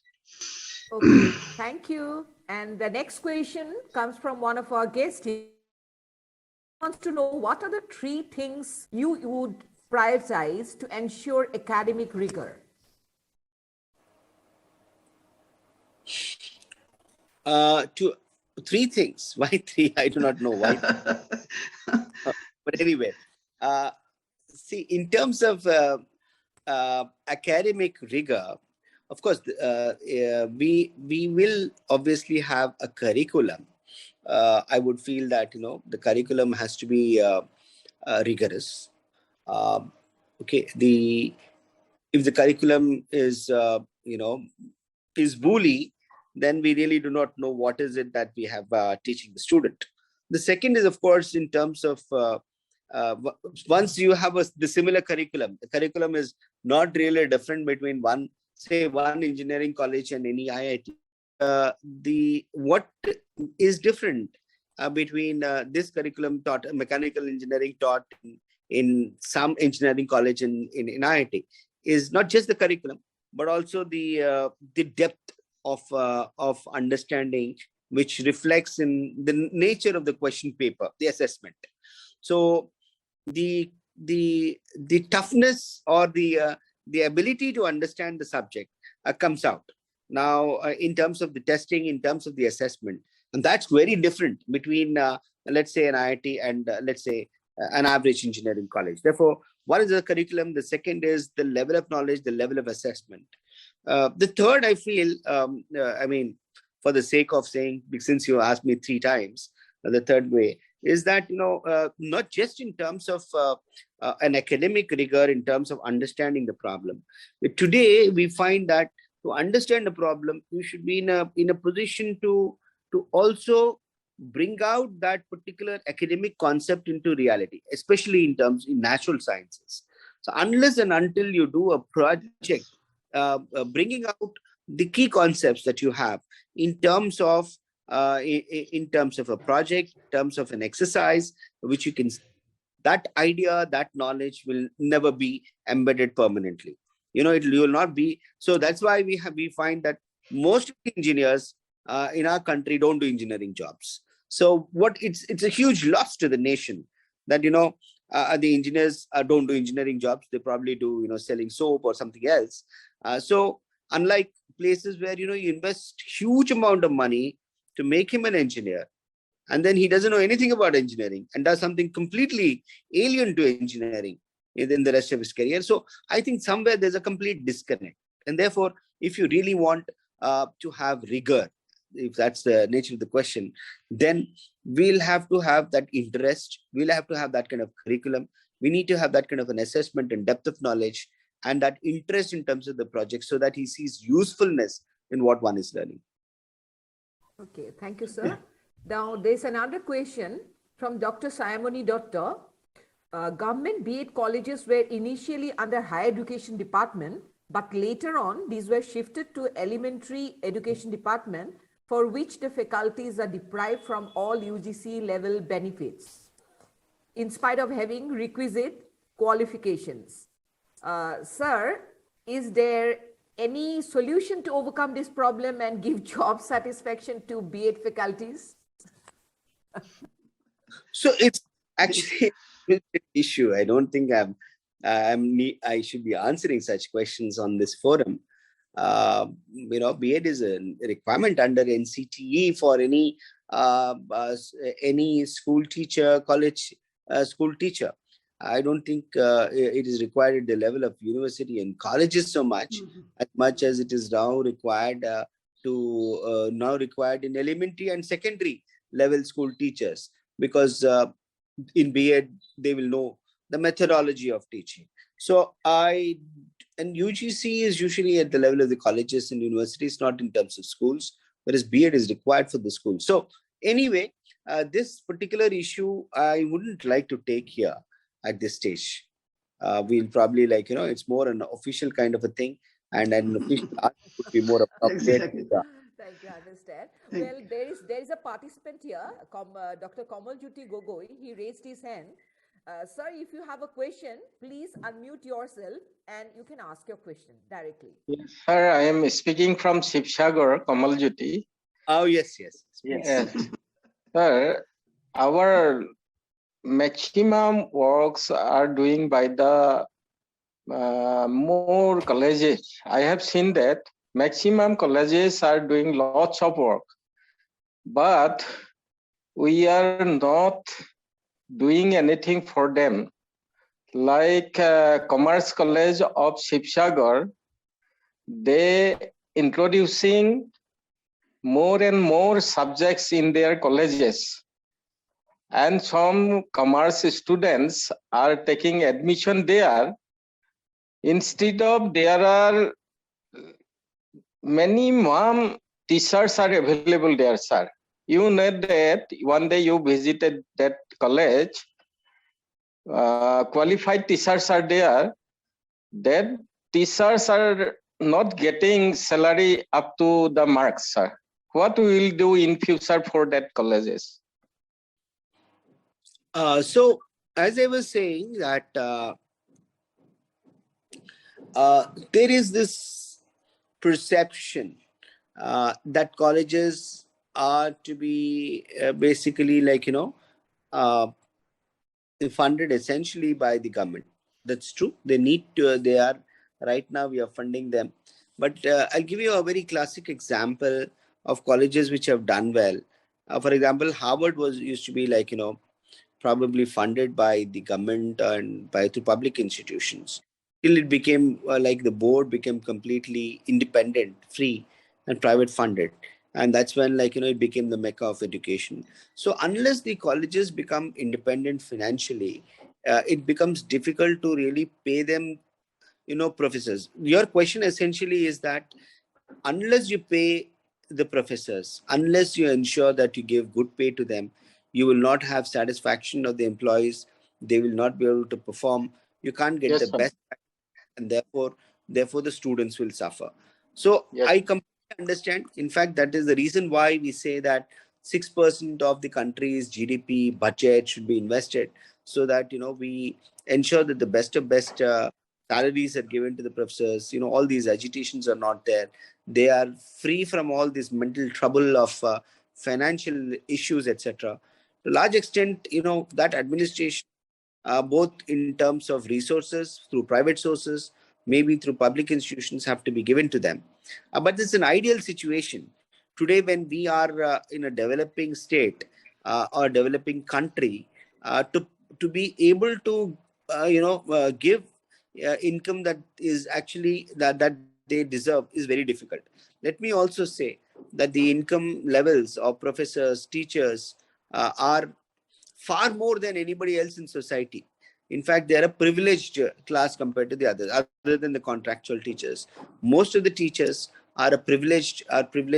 C: Okay, thank you. And the next question comes from one of our guests. He wants to know, what are the 3 things you would prioritize to ensure academic rigor?
D: To 3 things. Why 3? I do not know why. But anyway, see, in terms of academic rigor, of course, we will obviously have a curriculum. I would feel that the curriculum has to be rigorous. Okay, if the curriculum is is woolly, then we really do not know what is it that we have teaching the student. The second is, of course, in terms of once you have the similar curriculum, the curriculum is not really different between one engineering college and any IIT. What is different between this curriculum taught mechanical engineering taught in some engineering college in IIT is not just the curriculum, but also the depth of understanding, which reflects in the nature of the question paper, the assessment. So the toughness or the ability to understand the subject comes out now in terms of the testing, in terms of the assessment, and that's very different between let's say an IIT and let's say an average engineering college. Therefore, one is the curriculum, the second is the level of knowledge, the level of assessment. The third, I feel, I mean, for the sake of saying, since you asked me 3 times, the third way is that, not just in terms of an academic rigor, in terms of understanding the problem. Today, we find that to understand the problem, you should be in a position to also bring out that particular academic concept into reality, especially in natural sciences. So unless and until you do a project bringing out the key concepts that you have in terms of a project, in terms of an exercise, which you can, that idea, that knowledge will never be embedded permanently. You will not be. So that's why we find that most of the engineers in our country don't do engineering jobs. So it's a huge loss to the nation that the engineers don't do engineering jobs. They probably do selling soap or something else. So unlike places where you invest huge amount of money to make him an engineer, and then he doesn't know anything about engineering and does something completely alien to engineering in the rest of his career. So I think somewhere there's a complete disconnect. And therefore, if you really want to have rigor, if that's the nature of the question, then we'll have to have that interest. We'll have to have that kind of curriculum. We need to have that kind of an assessment and depth of knowledge and that interest in terms of the project so that he sees usefulness in what one is learning.
C: Okay, thank you, sir. Now, there's another question from Dr. Sayamoni Dutta. Government B.Ed colleges were initially under higher education department, but later on, these were shifted to elementary education department, for which the faculties are deprived from all UGC level benefits, in spite of having requisite qualifications. Sir, is there any solution to overcome this problem and give job satisfaction to B.Ed faculties?
D: So it's actually an issue. I don't think I should be answering such questions on this forum. B.Ed is a requirement under NCTE for any school teacher, college school teacher. I don't think it is required at the level of university and colleges so much, as much as it is now required required in elementary and secondary level school teachers, because in B.Ed, they will know the methodology of teaching. So and UGC is usually at the level of the colleges and universities, not in terms of schools, whereas B.Ed is required for the school. So anyway, this particular issue, I wouldn't like to take here at this stage. We'll probably it's more an official kind of a thing, and an official answer would be more appropriate.
A: Exactly.
D: Yeah.
C: Thank you, I understand.
A: Thank-
C: Well, there is a participant here, Dr. Kamaljuti Gogoi. He raised his hand. Sir, if you have a question, please unmute yourself and you can ask your question directly.
E: Yes, sir, I am speaking from Shivsagar, Kamaljuti.
D: Oh, yes.
E: Yes. Sir, our maximum works are doing by the more colleges. I have seen that maximum colleges are doing lots of work, but we are not doing anything for them. Like Commerce College of Shivsagar, they introducing more and more subjects in their colleges, and some commerce students are taking admission there. Instead of, there are many teachers are available there, sir. You know that one day you visited that college, qualified teachers are there. That teachers are not getting salary up to the marks, sir. What we will do in future for that colleges?
D: So as I was saying that there is this perception that colleges are to be basically funded essentially by the government. That's true. They are right now, we are funding them. But I'll give you a very classic example of colleges which have done well. For example, Harvard used to be probably funded by the government and through public institutions, till it became the board became completely independent, free, and private funded. And that's when it became the mecca of education. So unless the colleges become independent financially, it becomes difficult to really pay them professors. Your question essentially is that unless you pay the professors, unless you ensure that you give good pay to them, you will not have satisfaction of the employees. They will not be able to perform. You can't get
E: Yes,
D: the
E: sir.
D: best, and therefore the students will suffer. So
E: Yes.
D: I completely understand. In fact, that is the reason why we say that 6% of the country's GDP budget should be invested, so that we ensure that the best of best salaries are given to the professors. All these agitations are not there. They are free from all this mental trouble of financial issues, etc. To a large extent, that administration, both in terms of resources through private sources, maybe through public institutions, have to be given to them. But this is an ideal situation. Today, when we are in a developing state or developing country, to be able to give income that is actually that they deserve is very difficult. Let me also say that the income levels of professors, teachers are far more than anybody else in society. In fact, they are a privileged class compared to the others, other than the contractual teachers. Most of the teachers are privileged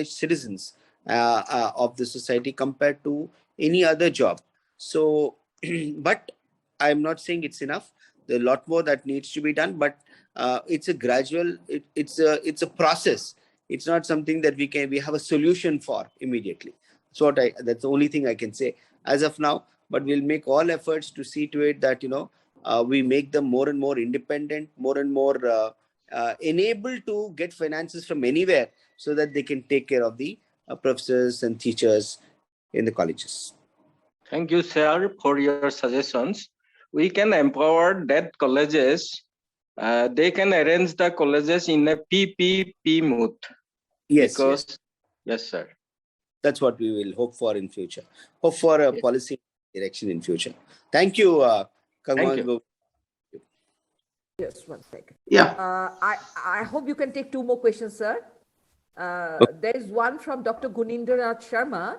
D: citizens of the society compared to any other job. So, but I'm not saying it's enough. There's a lot more that needs to be done, but it's a gradual. It's a process. It's not something that we have a solution for immediately. That's the only thing I can say as of now. But we'll make all efforts to see to it that we make them more and more independent, more and more enabled to get finances from anywhere, so that they can take care of the professors and teachers in the colleges.
E: Thank you, sir, for your suggestions. We can empower that colleges. They can arrange the colleges in a PPP mode.
D: Yes,
E: yes, sir.
D: That's what we will hope for in future. Hope for a policy direction in future. Thank you,
E: Thank you.
C: Just one second.
A: Yeah.
C: I hope you can take two more questions, sir. There is one from Dr. Gunindranath Sharma.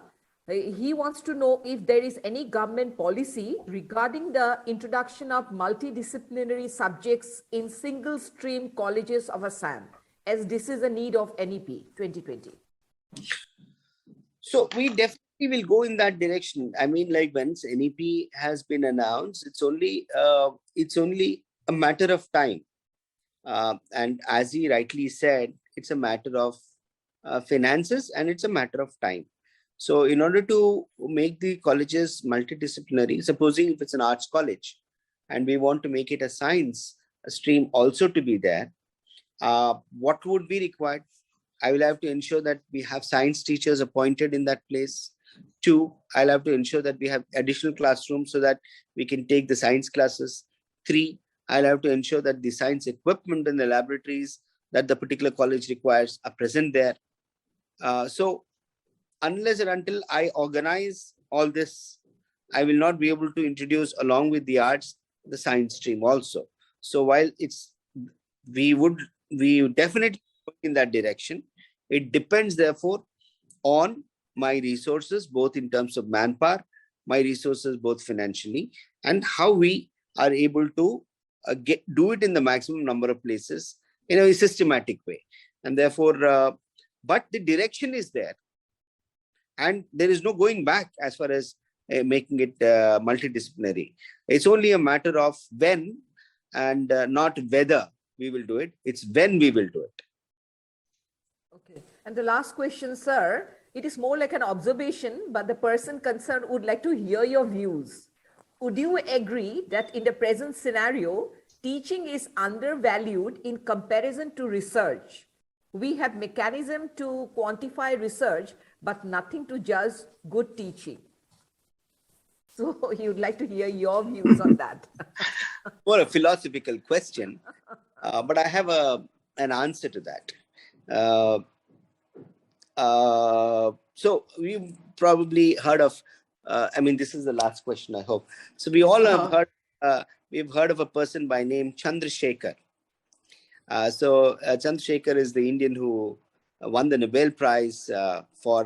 C: He wants to know if there is any government policy regarding the introduction of multidisciplinary subjects in single stream colleges of Assam, as this is a need of NEP 2020.
D: So we definitely will go in that direction. I mean, like once NEP has been announced, it's only a matter of time. And as he rightly said, it's a matter of finances and it's a matter of time. So in order to make the colleges multidisciplinary, supposing if it's an arts college and we want to make it a science stream also to be there, what would be required? I will have to ensure that we have science teachers appointed in that place. 2, I'll have to ensure that we have additional classrooms so that we can take the science classes. 3, I'll have to ensure that the science equipment in the laboratories that the particular college requires are present there. So unless and until I organize all this, I will not be able to introduce along with the arts, the science stream also. So while we definitely work in that direction, it depends therefore on my resources, both in terms of manpower, my resources, both financially, and how we are able to do it in the maximum number of places in a systematic way. And therefore, but the direction is there. And there is no going back as far as making it multidisciplinary. It's only a matter of when and not whether we will do it. It's when we will do it.
C: Okay. And the last question, sir, it is more like an observation, but the person concerned would like to hear your views. Would you agree that in the present scenario, teaching is undervalued in comparison to research? We have mechanism to quantify research, but nothing to judge good teaching. So he would like to hear your views on that.
D: More a philosophical question, but I have an answer to that. So we've probably heard of, I mean, this is the last question, I hope. So we all have heard, we've heard of a person by name Chandrasekhar. So Chandrasekhar is the Indian who won the Nobel Prize for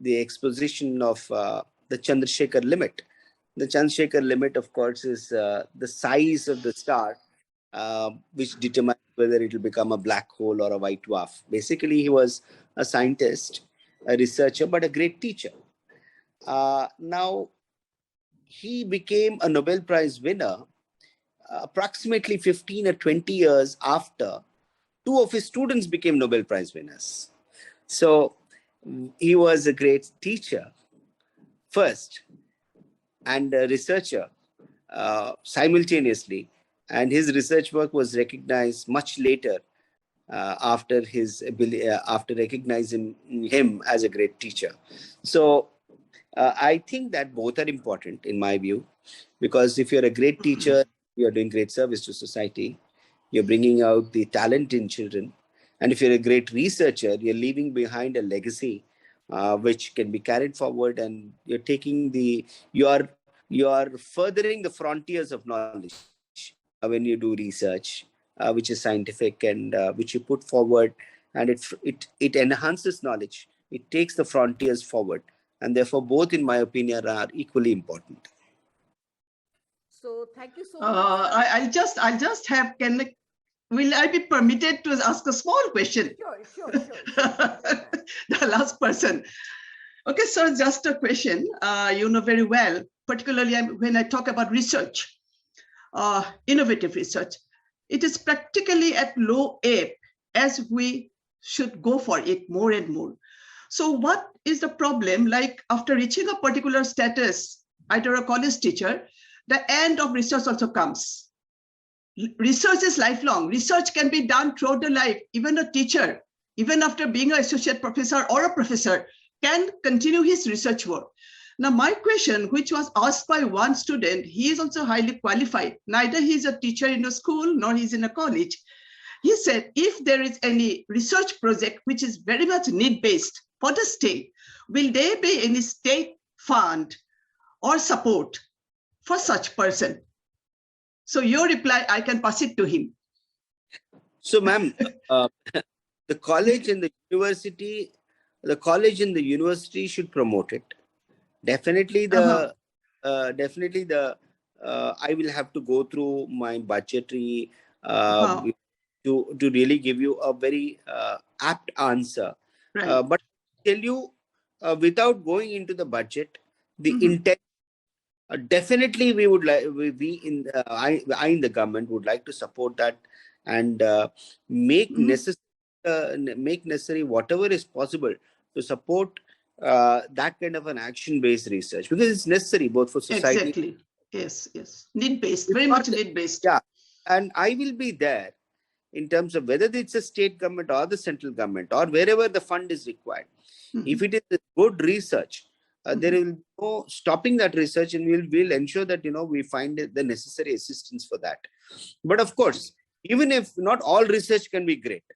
D: the exposition of the Chandrasekhar limit. The Chandrasekhar limit, of course, is the size of the star, which determines whether it will become a black hole or a white dwarf. Basically, he was a scientist, a researcher, but a great teacher. Now, he became a Nobel Prize winner approximately 15 or 20 years after 2 of his students became Nobel Prize winners. So he was a great teacher first and a researcher simultaneously. And his research work was recognized much later after recognizing him as a great teacher. So I think that both are important in my view, because if you're a great teacher, you're doing great service to society. You're bringing out the talent in children. And if you're a great researcher, you're leaving behind a legacy which can be carried forward, and you're taking you are furthering the frontiers of knowledge when you do research, which is scientific and which you put forward, and it enhances knowledge. It takes the frontiers forward, and therefore both, in my opinion, are equally important.
C: So thank you so much.
A: I'll just have, will I be permitted to ask a small question?
C: Sure.
A: The last person. Okay, sir, just a question. You know very well, particularly when I talk about research, innovative research, it is practically at low ebb as we should go for it more and more. So what is the problem? Like after reaching a particular status, either a college teacher, the end of research also comes. Research is lifelong. Research can be done throughout the life. Even a teacher, even after being an associate professor or a professor, can continue his research work. Now, my question, which was asked by one student, he is also highly qualified. Neither he is a teacher in a school, nor he's in a college. He said, if there is any research project which is very much need-based for the state, will there be any state fund or support for such person? So your reply, I can pass it to him.
D: So, ma'am, the college and the university the college and the university should promote it. Definitely I will have to go through my budgetary
A: Uh-huh.
D: to really give you a very apt answer.
A: Right.
D: But tell you, without going into the budget, the
A: Mhm.
D: intent, definitely we would like, we in I in the government would like to support that and make
A: Mhm.
D: necessary whatever is possible to support that kind of an action-based research, because it's necessary both for society.
A: Exactly. Yes, yes. Need-based,
D: If
A: very
D: not,
A: much need-based.
D: yeah, and I will be there in terms of whether it's a state government or the central government or wherever the fund is required.
A: Mhm.
D: If it is good research, there
A: Mhm.
D: will be no stopping that research, and we'll ensure that we find the necessary assistance for that. But of course, even if not all research can be great,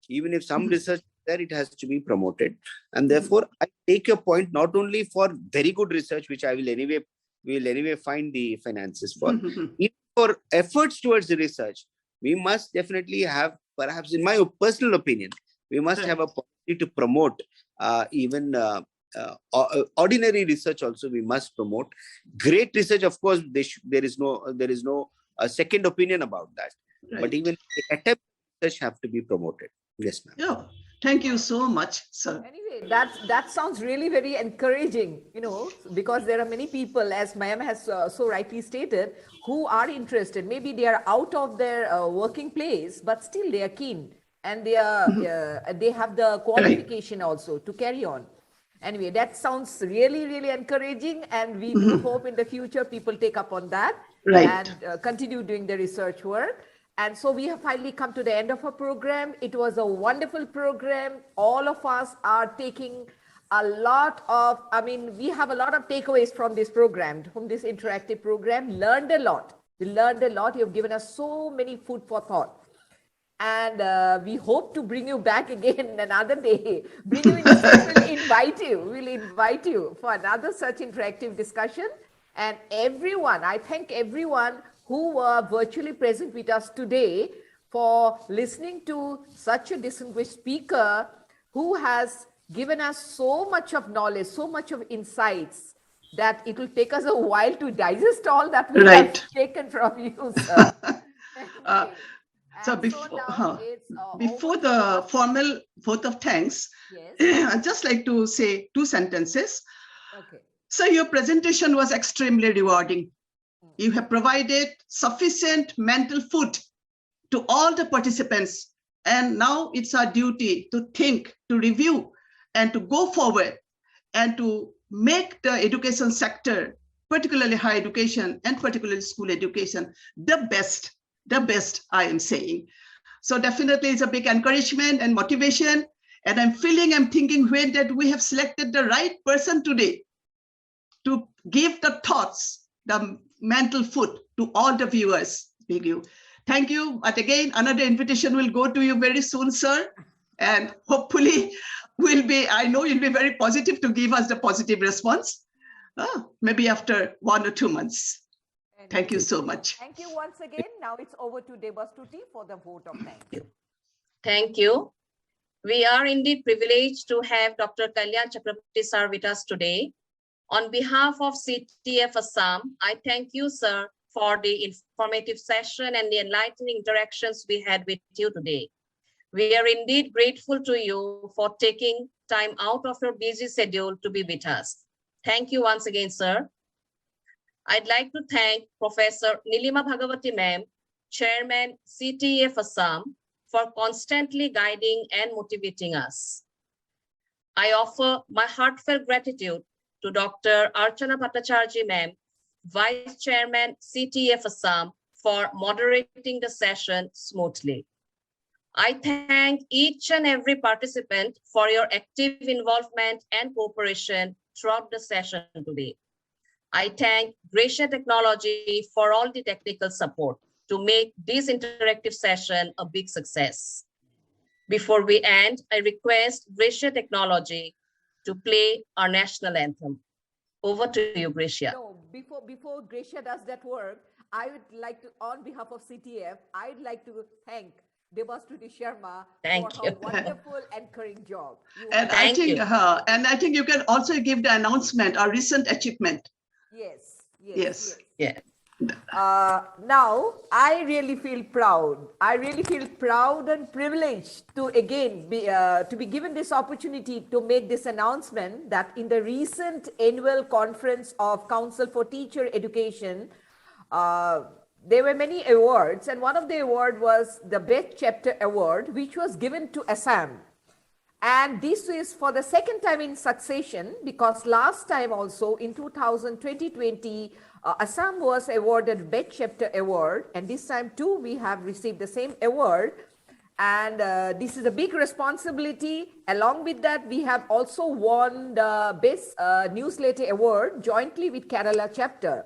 D: even if some
A: Mhm.
D: research there, it has to be promoted. And
A: Mhm.
D: therefore, I take your point not only for very good research, which I will anyway find the finances for.
A: Mhm.
D: Even for efforts towards the research, we must definitely have, perhaps in my personal opinion, we must have a policy to promote even ordinary research also. We must promote great research. Of course, there is no second opinion about that. But
A: Right.
D: even the attempt research have to be promoted. Yes, ma'am.
A: Yeah. Thank you so much, sir.
C: Anyway, that sounds really very encouraging, because there are many people, as Mayam has so rightly stated, who are interested. Maybe they are out of their working place, but still they are keen, and they have the qualification also to carry on. Anyway, that sounds really, really encouraging, and we do hope in the future people take up on that
A: Right.
C: and continue doing the research work. And so we have finally come to the end of our program. It was a wonderful program. All of us are taking a lot of, we have a lot of takeaways from this program, from this interactive program, learned a lot. We learned a lot. You have given us so many food for thought. And we hope to bring you back again another day. Bring you in the sense we'll invite you for another such interactive discussion. And everyone, I thank everyone who were virtually present with us today for listening to such a distinguished speaker who has given us so much of knowledge, so much of insights, that it will take us a while to digest all that we
A: Right.
C: have taken from you, sir. Anyway,
A: So
C: and now it's
A: before
C: over to
A: the
C: us.
A: formal vote of thanks,
C: Yes.
A: I'd just like to say 2 sentences.
C: Okay.
A: So your presentation was extremely rewarding. You have provided sufficient mental food to all the participants. And now it's our duty to think, to review, and to go forward and to make the education sector, particularly higher education and particularly school education, the best I am saying. So definitely it's a big encouragement and motivation. And I'm thinking when that we have selected the right person today to give the thoughts, the mental food to all the viewers. Thank you. But again, another invitation will go to you very soon, sir. And hopefully I know you'll be very positive to give us the positive response. Maybe after 1 or 2 months. Thank you so much.
C: Thank you once again. Now it's over to Devastuti for the vote of thanks.
B: Thank you. We are indeed privileged to have Dr. Kalyan Chakrabarti sir with us today. On behalf of CTEF Assam, I thank you, sir, for the informative session and the enlightening interactions we had with you today. We are indeed grateful to you for taking time out of your busy schedule to be with us. Thank you once again, sir. I'd like to thank Professor Nilima Bhagavati ma'am, Chairman CTEF Assam, for constantly guiding and motivating us. I offer my heartfelt gratitude to Dr. Archana Bhattacharjee ma'am, Vice Chairman CTEF Assam, for moderating the session smoothly. I thank each and every participant for your active involvement and cooperation throughout the session today. I thank Gratia Technology for all the technical support to make this interactive session a big success. Before we end, I request Gratia Technology to play our national anthem. Over to you, Gratia.
C: No, before Gratia does that work, I would like to, on behalf of CTF, I'd like to thank Devastuti Sharma
B: Thank
C: for
B: you.
C: her wonderful anchoring job.
A: And
B: Thank you.
A: I think you can also give the announcement, our recent achievement.
C: Yes.
B: Yeah.
C: Now, I really feel proud. I really feel proud and privileged to again be given this opportunity to make this announcement that in the recent annual conference of Council for Teacher Education, there were many awards, and one of the award was the Best Chapter Award, which was given to Assam. And this is for the second time in succession, because last time also in 2020, Assam was awarded Best Chapter Award, and this time too we have received the same award. And this is a big responsibility. Along with that, we have also won the Best Newsletter Award jointly with Kerala Chapter.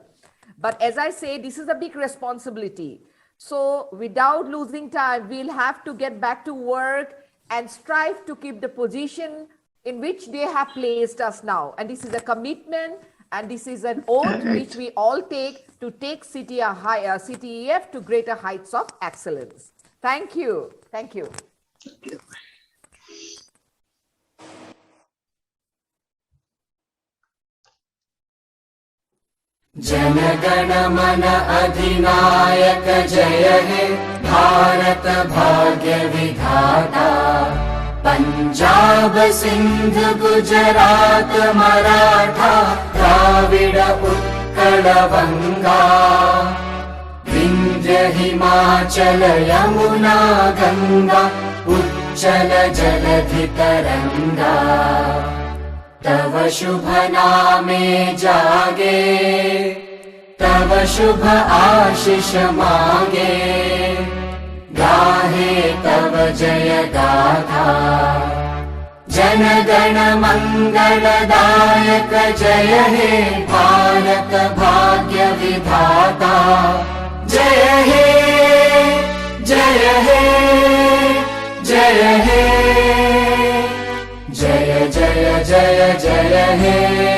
C: But as I say, this is a big responsibility. So without losing time, we'll have to get back to work and strive to keep the position in which they have placed us now. And this is a commitment, and this is an oath which we all take to take CTEF to greater heights of excellence. Thank you. Thank you.
A: Thank you.
F: जनगण मन अधिनायक जय हे भारत भाग्य विधाता पंजाब सिंध गुजरात मराठा द्राविड उत्कल बंगा विंध्य हिमाचल यमुना गंगा उच्चल जलधि तरंगा तव शुभ नामे जागे तव शुभ आशीष मांगे गाहे तव जय गाथा जनगण मंगलदायक जय हे भारत भाग्य विधाता जय हे जय हे जय हे जय जय जय जय हे